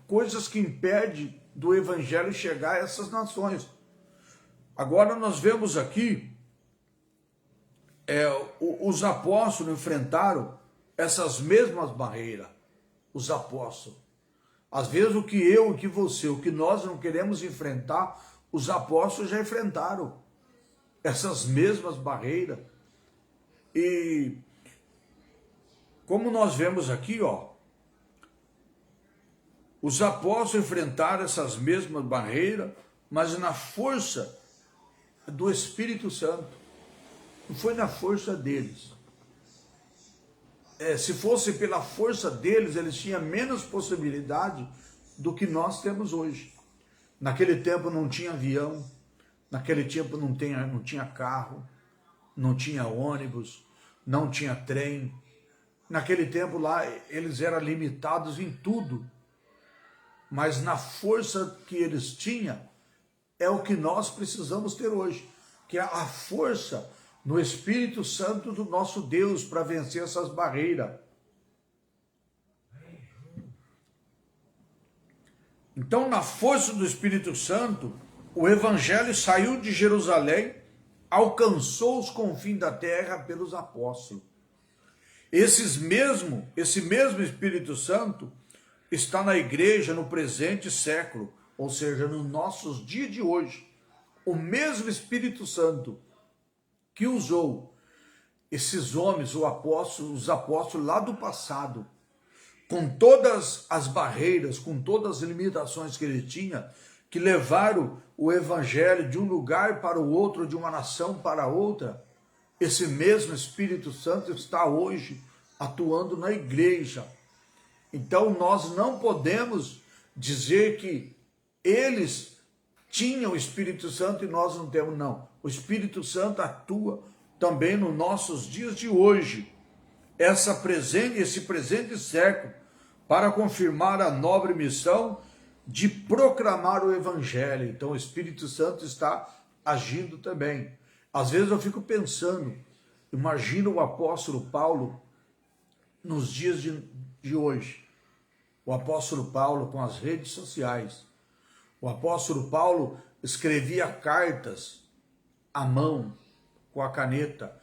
coisas que impedem do evangelho chegar a essas nações. Agora nós vemos aqui, os apóstolos enfrentaram essas mesmas barreiras, os apóstolos. Às vezes o que eu, o que você, o que nós não queremos enfrentar, os apóstolos já enfrentaram essas mesmas barreiras. E como nós vemos aqui, os apóstolos enfrentaram essas mesmas barreiras, mas na força do Espírito Santo. Não foi na força deles. Se fosse pela força deles, eles tinham menos possibilidade do que nós temos hoje. Naquele tempo não tinha avião, naquele tempo não tinha carro, não tinha ônibus, não tinha trem. Naquele tempo lá eles eram limitados em tudo. Mas na força que eles tinham, é o que nós precisamos ter hoje, que é a força no Espírito Santo do nosso Deus para vencer essas barreiras. Então, na força do Espírito Santo, o Evangelho saiu de Jerusalém, alcançou os confins da terra pelos apóstolos. Esse mesmo Espírito Santo está na igreja no presente século, ou seja, nos nossos dias de hoje. O mesmo Espírito Santo que usou esses homens, os apóstolos lá do passado, com todas as barreiras, com todas as limitações que ele tinha, que levaram o evangelho de um lugar para o outro, de uma nação para outra, esse mesmo Espírito Santo está hoje atuando na igreja. Então nós não podemos dizer que eles tinham o Espírito Santo e nós não temos, não. O Espírito Santo atua também nos nossos dias de hoje, esse presente século, para confirmar a nobre missão de proclamar o Evangelho. Então o Espírito Santo está agindo também. Às vezes eu fico pensando, imagina o apóstolo Paulo nos dias de hoje. O apóstolo Paulo com as redes sociais. O apóstolo Paulo escrevia cartas à mão, com a caneta.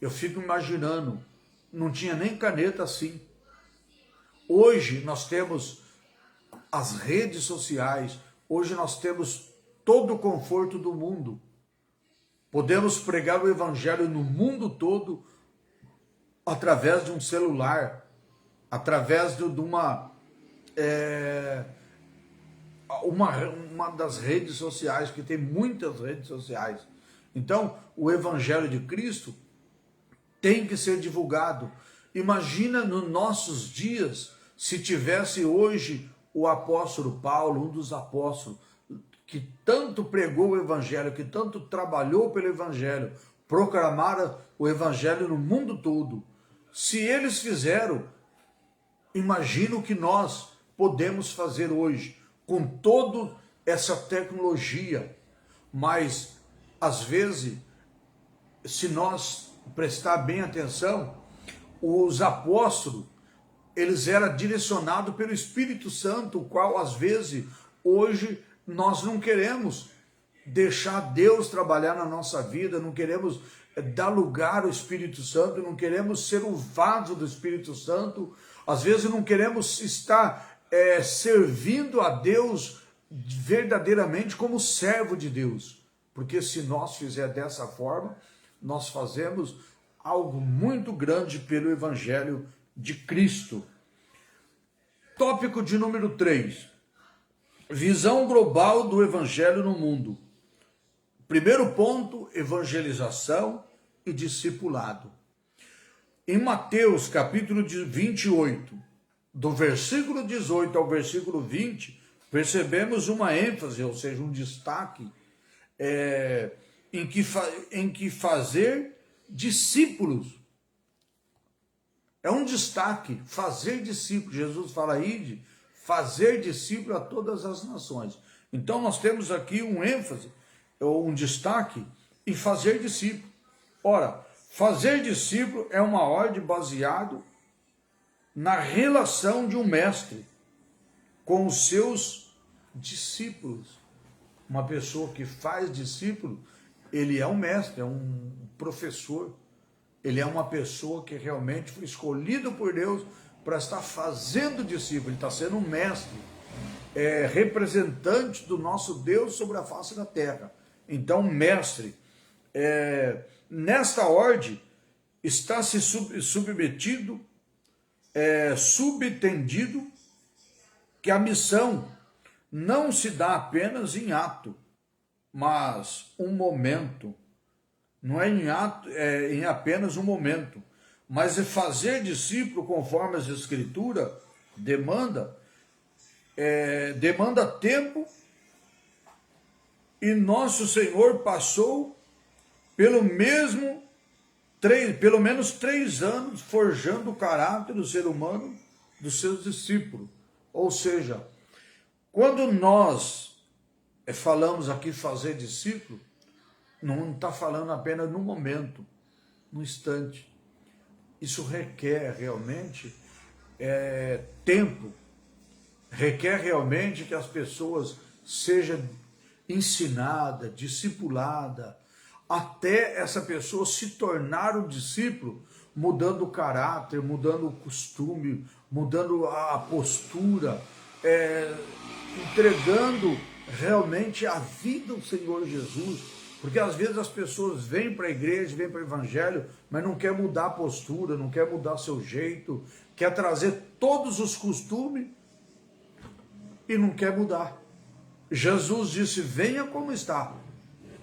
Eu fico imaginando, não tinha nem caneta assim. Hoje nós temos as redes sociais, hoje nós temos todo o conforto do mundo. Podemos pregar o evangelho no mundo todo através de um celular, através de uma das redes sociais, que tem muitas redes sociais. Então, o Evangelho de Cristo tem que ser divulgado. Imagina nos nossos dias, se tivesse hoje o apóstolo Paulo, um dos apóstolos, que tanto pregou o Evangelho, que tanto trabalhou pelo Evangelho, proclamaram o Evangelho no mundo todo. Se eles fizeram, imagina o que nós podemos fazer hoje, com toda essa tecnologia. Mas, às vezes, se nós prestar bem atenção, os apóstolos, eles eram direcionados pelo Espírito Santo, o qual, às vezes, hoje, nós não queremos deixar Deus trabalhar na nossa vida, não queremos dar lugar ao Espírito Santo, não queremos ser o vaso do Espírito Santo, às vezes não queremos estar servindo a Deus verdadeiramente como servo de Deus, porque se nós fizermos dessa forma, nós fazemos algo muito grande pelo Evangelho de Cristo. Tópico de número 3, visão global do Evangelho no mundo. Primeiro ponto, evangelização e discipulado. Em Mateus capítulo 28, do versículo 18 ao versículo 20, percebemos uma ênfase, ou seja, um destaque, em que fazer discípulos É um destaque, fazer discípulo. Jesus fala, ide, fazer discípulo a todas as nações. Então nós temos aqui um ênfase, ou um destaque em fazer discípulo. Ora, fazer discípulo é uma ordem baseada na relação de um mestre com os seus discípulos. Uma pessoa que faz discípulo, ele é um mestre, é um professor. Ele é uma pessoa que realmente foi escolhido por Deus para estar fazendo discípulo. Ele está sendo um mestre, representante do nosso Deus sobre a face da terra. Então, mestre, nesta ordem, está se submetido, subentendido, que a missão não se dá apenas em ato, mas um momento. Não é em ato, é em apenas um momento, mas é fazer discípulo conforme as Escrituras demanda tempo, e nosso Senhor passou pelo menos 3 anos forjando o caráter do ser humano dos seus discípulos. Ou seja, quando nós falamos aqui fazer discípulo, não está falando apenas no momento, no instante. Isso requer realmente tempo, requer realmente que as pessoas sejam ensinadas, discipuladas, até essa pessoa se tornar um discípulo, mudando o caráter, mudando o costume, mudando a postura, entregando realmente a vida ao Senhor Jesus. Porque às vezes as pessoas vêm para a igreja, vêm para o evangelho, mas não quer mudar a postura, não quer mudar seu jeito, quer trazer todos os costumes e não quer mudar. Jesus disse, venha como está,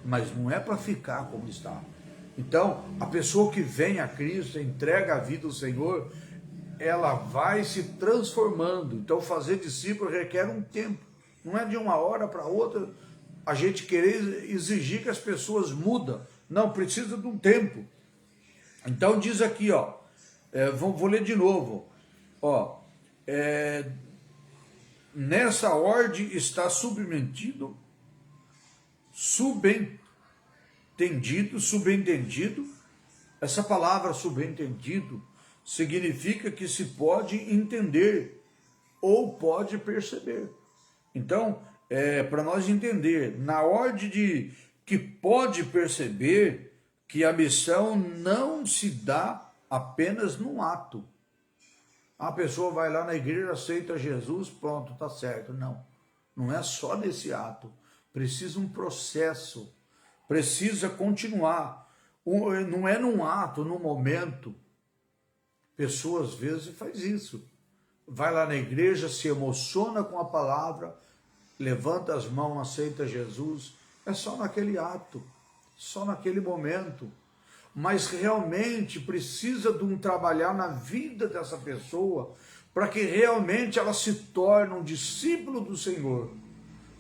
mas não é para ficar como está. Então, a pessoa que vem a Cristo, entrega a vida ao Senhor, ela vai se transformando. Então, fazer discípulo requer um tempo, não é de uma hora para outra, a gente querer exigir que as pessoas mudem. Não, precisa de um tempo. Então diz aqui, vou ler de novo. Nessa ordem está subentendido. Essa palavra subentendido significa que se pode entender ou pode perceber. Então, para nós entender, na ordem de que pode perceber que a missão não se dá apenas num ato. A pessoa vai lá na igreja, aceita Jesus, pronto, tá certo. Não é só nesse ato. Precisa um processo, precisa continuar. Não é num ato, num momento. Pessoas às vezes faz isso. Vai lá na igreja, se emociona com a palavra, levanta as mãos, aceita Jesus, é só naquele ato, só naquele momento. Mas realmente precisa de um trabalhar na vida dessa pessoa, para que realmente ela se torne um discípulo do Senhor.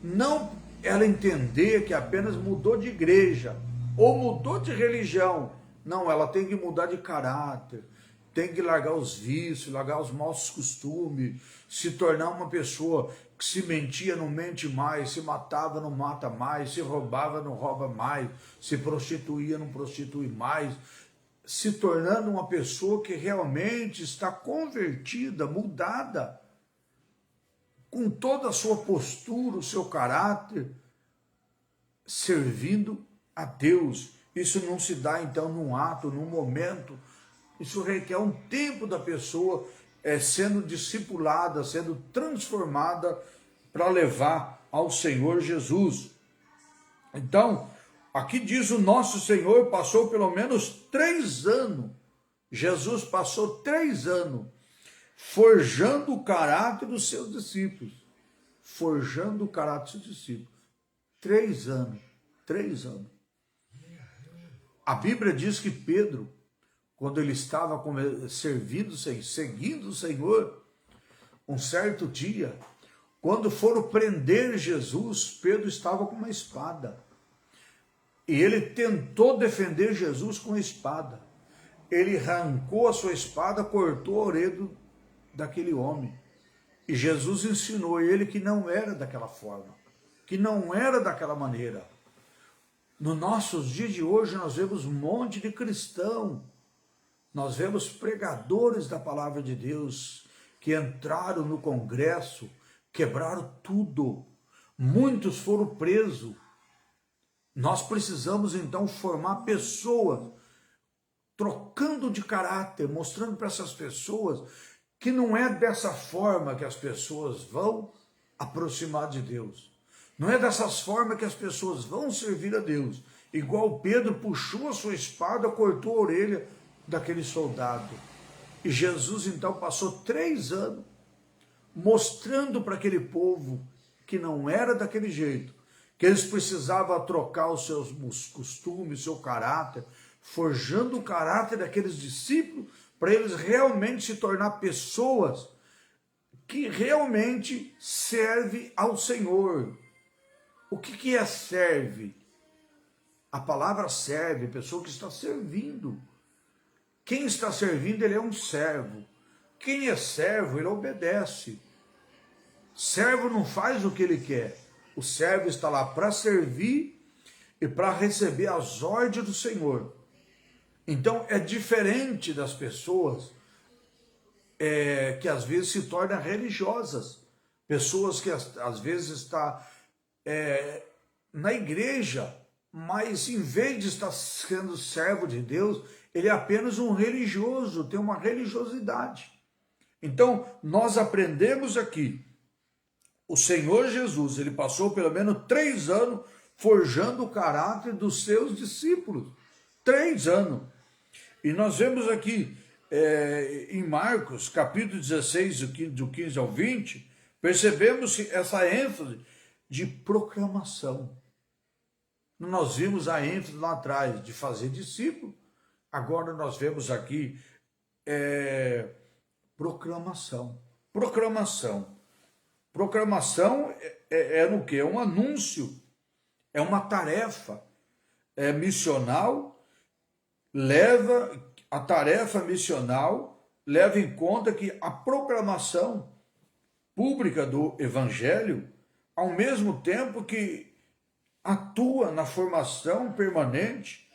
Não ela entender que apenas mudou de igreja, ou mudou de religião. Não, ela tem que mudar de caráter, tem que largar os vícios, largar os maus costumes, se tornar uma pessoa que se mentia, não mente mais, se matava, não mata mais, se roubava, não rouba mais, se prostituía, não prostitui mais, se tornando uma pessoa que realmente está convertida, mudada, com toda a sua postura, o seu caráter, servindo a Deus. Isso não se dá então num ato, num momento, isso requer um tempo da pessoa sendo discipulada, sendo transformada para levar ao Senhor Jesus. Então, aqui diz o nosso Senhor passou pelo menos 3 anos, Jesus passou 3 anos forjando o caráter dos seus discípulos, forjando o caráter dos seus discípulos. 3 anos, 3 anos. A Bíblia diz que Pedro, quando ele estava seguindo o Senhor, um certo dia, quando foram prender Jesus, Pedro estava com uma espada. E ele tentou defender Jesus com a espada. ele arrancou a sua espada, cortou a orelha daquele homem. E Jesus ensinou ele que não era daquela forma, que não era daquela maneira. Nos nossos dias de hoje nós vemos um monte de cristão, nós vemos pregadores da palavra de Deus que entraram no congresso, quebraram tudo, muitos foram presos. Nós precisamos então formar pessoas, trocando de caráter, mostrando para essas pessoas que não é dessa forma que as pessoas vão aproximar de Deus. Não é dessas formas que as pessoas vão servir a Deus. Igual Pedro puxou a sua espada, cortou a orelha daquele soldado. E Jesus então passou 3 anos mostrando para aquele povo que não era daquele jeito, que eles precisavam trocar os seus costumes, seu caráter, forjando o caráter daqueles discípulos, para eles realmente se tornar pessoas que realmente servem ao Senhor. O que é serve? A palavra serve, pessoa que está servindo. Quem está servindo, ele é um servo. Quem é servo, ele obedece. Servo não faz o que ele quer. O servo está lá para servir e para receber as ordens do Senhor. Então é diferente das pessoas que às vezes se tornam religiosas. Pessoas que às vezes estão na igreja, mas em vez de estar sendo servo de Deus, ele é apenas um religioso, tem uma religiosidade. Então nós aprendemos aqui, o Senhor Jesus, ele passou pelo menos 3 anos forjando o caráter dos seus discípulos. 3 anos. E nós vemos aqui em Marcos, capítulo 16, do 15 ao 20, percebemos essa ênfase de proclamação. Nós vimos a ênfase lá atrás de fazer discípulo, agora nós vemos aqui proclamação. Proclamação. Proclamação é no quê? É um anúncio, é uma tarefa missional. A tarefa missional leva em conta que a proclamação pública do Evangelho, ao mesmo tempo que atua na formação permanente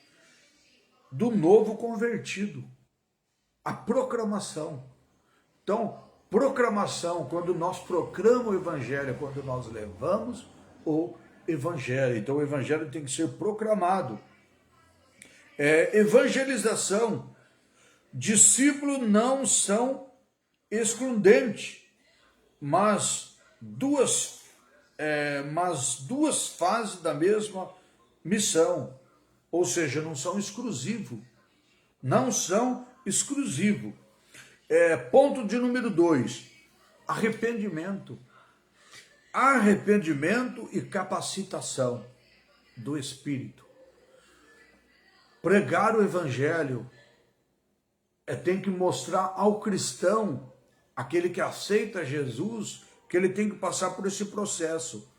do novo convertido. A proclamação. Então, proclamação, quando nós proclamamos o Evangelho, quando nós levamos o Evangelho. Então, o Evangelho tem que ser proclamado. Evangelização. Discípulos não são excludentes, mas duas fases da mesma missão, ou seja, não são exclusivos. Não são exclusivos. Ponto de número 2, arrependimento. Arrependimento e capacitação do Espírito. Pregar o Evangelho tem que mostrar ao cristão, aquele que aceita Jesus, que ele tem que passar por esse processo.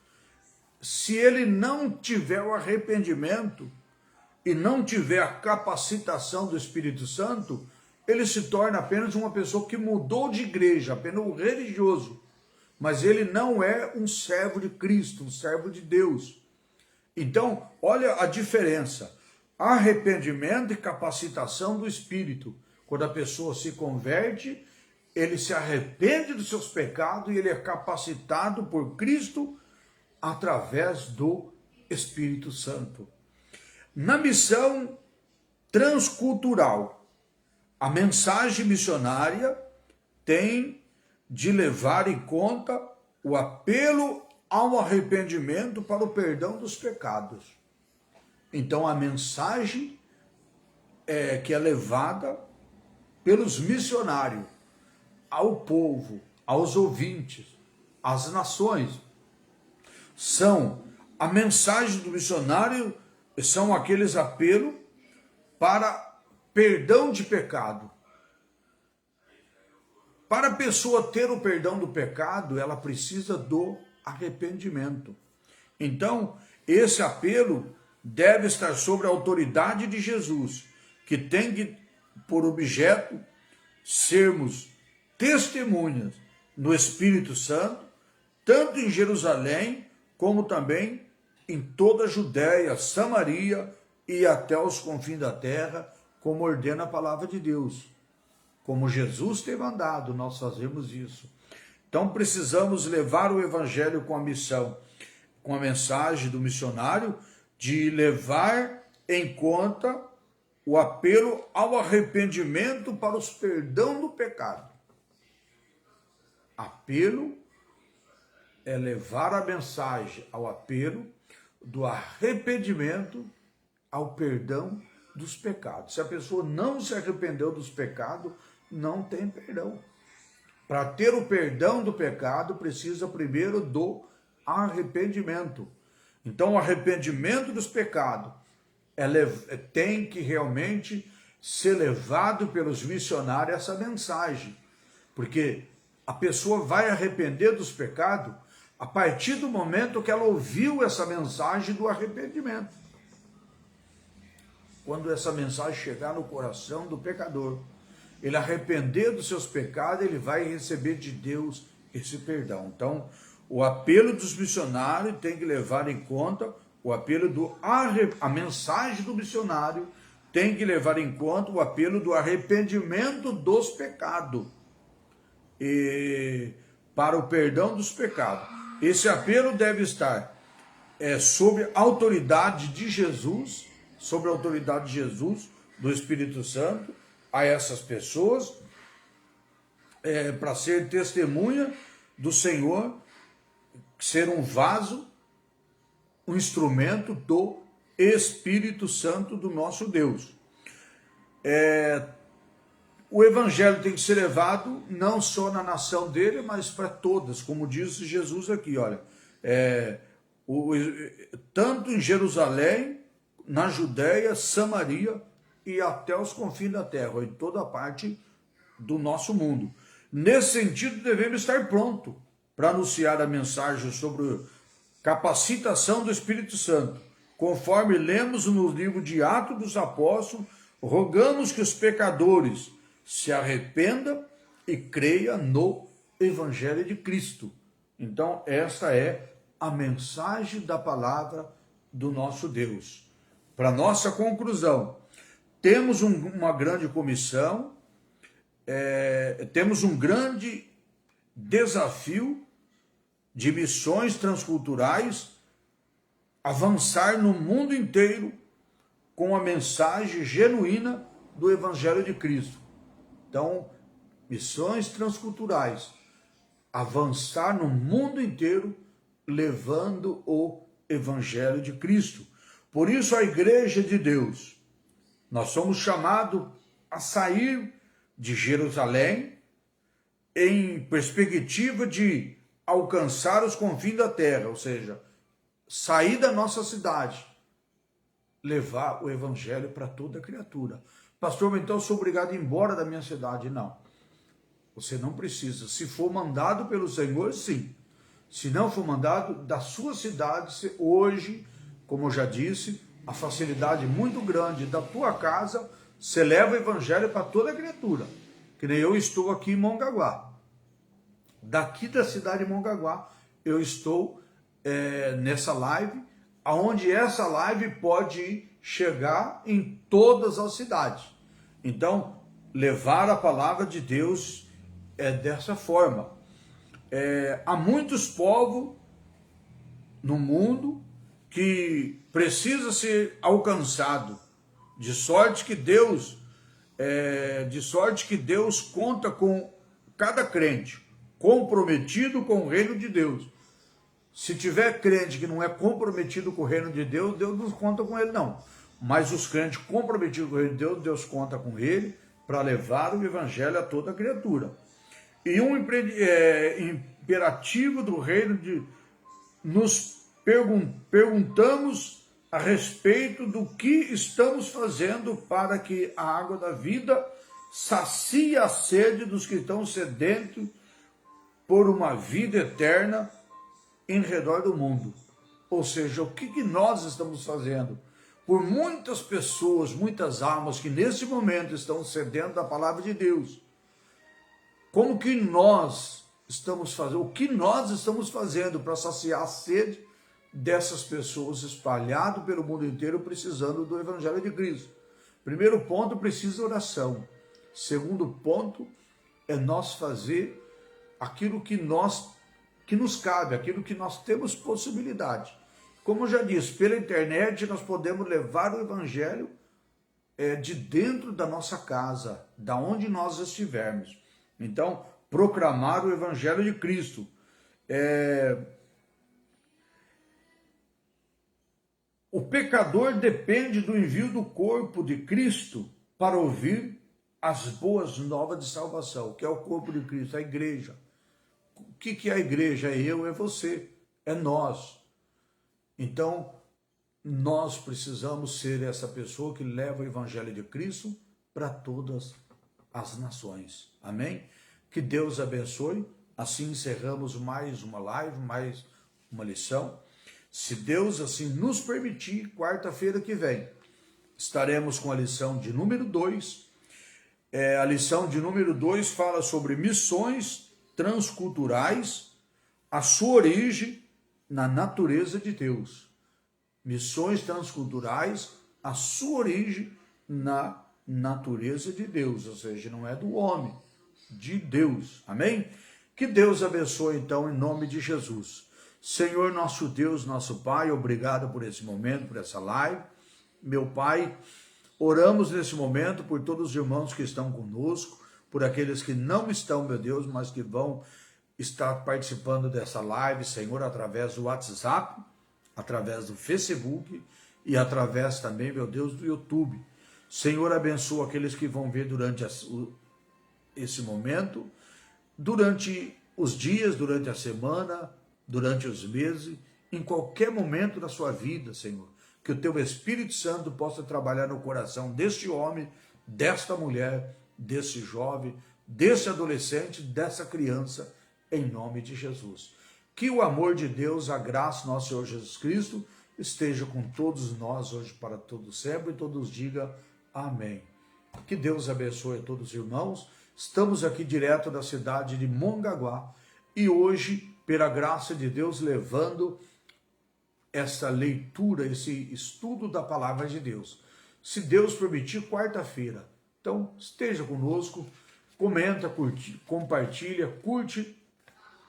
Se ele não tiver o arrependimento e não tiver a capacitação do Espírito Santo, ele se torna apenas uma pessoa que mudou de igreja, apenas um religioso. Mas ele não é um servo de Cristo, um servo de Deus. Então, olha a diferença. Arrependimento e capacitação do Espírito. Quando a pessoa se converte, ele se arrepende dos seus pecados e ele é capacitado por Cristo através do Espírito Santo. Na missão transcultural, a mensagem missionária tem de levar em conta o apelo ao arrependimento para o perdão dos pecados. Então a mensagem que é levada pelos missionários ao povo, aos ouvintes, às nações, a mensagem do missionário são aqueles apelos para perdão de pecado. Para a pessoa ter o perdão do pecado, ela precisa do arrependimento. Então, esse apelo deve estar sobre a autoridade de Jesus, que tem que por objeto sermos testemunhas no Espírito Santo, tanto em Jerusalém, como também em toda a Judéia, Samaria e até os confins da terra, como ordena a palavra de Deus. Como Jesus tem mandado, nós fazemos isso. Então precisamos levar o evangelho com a missão, com a mensagem do missionário, de levar em conta o apelo ao arrependimento para o perdão do pecado. Apelo é levar a mensagem ao apelo do arrependimento ao perdão dos pecados. Se a pessoa não se arrependeu dos pecados, não tem perdão. Para ter o perdão do pecado, precisa primeiro do arrependimento. Então, o arrependimento dos pecados tem que realmente ser levado pelos missionários essa mensagem. Porque a pessoa vai arrepender dos pecados a partir do momento que ela ouviu essa mensagem do arrependimento. Quando essa mensagem chegar no coração do pecador, ele arrepender dos seus pecados, ele vai receber de Deus esse perdão. Então, o apelo dos missionários tem que levar em conta o apelo a mensagem do missionário tem que levar em conta o apelo do arrependimento dos pecados e para o perdão dos pecados. Esse apelo deve estar sob a autoridade de Jesus, sobre a autoridade de Jesus, do Espírito Santo, a essas pessoas, para ser testemunha do Senhor, ser um vaso, um instrumento do Espírito Santo do nosso Deus. O evangelho tem que ser levado não só na nação dele, mas para todas, como disse Jesus aqui, olha, tanto em Jerusalém, na Judéia, Samaria e até os confins da terra, em toda parte do nosso mundo. Nesse sentido, devemos estar prontos para anunciar a mensagem sobre capacitação do Espírito Santo. Conforme lemos no livro de Atos dos Apóstolos, rogamos que os pecadores se arrependam e creiam no Evangelho de Cristo. Então, essa é a mensagem da palavra do nosso Deus. Para nossa conclusão, temos uma grande comissão, temos um grande desafio de missões transculturais, avançar no mundo inteiro com a mensagem genuína do Evangelho de Cristo. Então, missões transculturais, avançar no mundo inteiro levando o Evangelho de Cristo. Por isso, a Igreja de Deus, nós somos chamados a sair de Jerusalém em perspectiva de alcançar os confins da terra, ou seja, sair da nossa cidade, levar o evangelho para toda criatura. Pastor, então eu sou obrigado a ir embora da minha cidade? Não. Você não precisa. Se for mandado pelo Senhor, sim. Se não for mandado, da sua cidade, hoje, como eu já disse, a facilidade muito grande da tua casa, você leva o evangelho para toda criatura. Que nem eu estou aqui em Mongaguá. Daqui da cidade de Mongaguá, eu estou nessa live, onde essa live pode chegar em todas as cidades. Então, levar a palavra de Deus dessa forma. Há muitos povos no mundo que precisa ser alcançado, de sorte que Deus conta com cada crente comprometido com o reino de Deus. Se tiver crente que não é comprometido com o reino de Deus, Deus não conta com ele, não. Mas os crentes comprometidos com o reino de Deus, Deus conta com ele para levar o evangelho a toda criatura. E um imperativo do reino de... Nos perguntamos a respeito do que estamos fazendo para que a água da vida sacie a sede dos que estão sedentos por uma vida eterna em redor do mundo. Ou seja, o que nós estamos fazendo? por muitas pessoas, muitas almas que nesse momento estão sedendo da palavra de Deus. Como que nós estamos fazendo, o que nós estamos fazendo para saciar a sede dessas pessoas espalhadas pelo mundo inteiro precisando do Evangelho de Cristo? Primeiro ponto, precisa de oração. Segundo ponto, é nós fazer aquilo que nos cabe, aquilo que nós temos possibilidade. Como eu já disse, pela internet nós podemos levar o Evangelho de dentro da nossa casa, da onde nós estivermos. Então, proclamar o Evangelho de Cristo. O pecador depende do envio do corpo de Cristo para ouvir as boas novas de salvação, que é o corpo de Cristo, a igreja. O que é a igreja? É eu, é você, é nós. Então, nós precisamos ser essa pessoa que leva o Evangelho de Cristo para todas as nações. Amém? Que Deus abençoe. Assim encerramos mais uma live, mais uma lição. Se Deus assim nos permitir, quarta-feira que vem, estaremos com a lição de número 2. A lição de número 2 fala sobre missões transculturais, a sua origem na natureza de Deus. Missões transculturais, a sua origem na natureza de Deus, ou seja, não é do homem, de Deus. Amém? Que Deus abençoe então em nome de Jesus. Senhor nosso Deus, nosso Pai, obrigado por esse momento, por essa live. Meu Pai, oramos nesse momento por todos os irmãos que estão conosco, por aqueles que não estão, meu Deus, mas que vão estar participando dessa live, Senhor, através do WhatsApp, através do Facebook e através também, meu Deus, do YouTube. Senhor, abençoa aqueles que vão ver durante esse momento, durante os dias, durante a semana, durante os meses, em qualquer momento da sua vida, Senhor. Que o teu Espírito Santo possa trabalhar no coração deste homem, desta mulher, desse jovem, desse adolescente, dessa criança, em nome de Jesus. Que o amor de Deus, a graça do nosso Senhor Jesus Cristo, esteja com todos nós hoje para todos sempre, e todos digam amém. Que Deus abençoe a todos os irmãos. Estamos aqui direto da cidade de Mongaguá e hoje, pela graça de Deus, levando essa leitura, esse estudo da palavra de Deus. Se Deus permitir, quarta-feira. Então, esteja conosco, comenta, compartilha, curte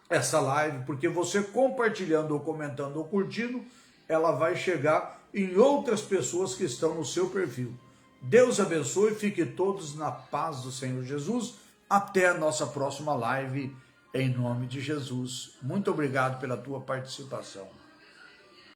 essa live, porque você compartilhando ou comentando ou curtindo, ela vai chegar em outras pessoas que estão no seu perfil. Deus abençoe, fiquem todos na paz do Senhor Jesus. Até a nossa próxima live, em nome de Jesus. Muito obrigado pela tua participação.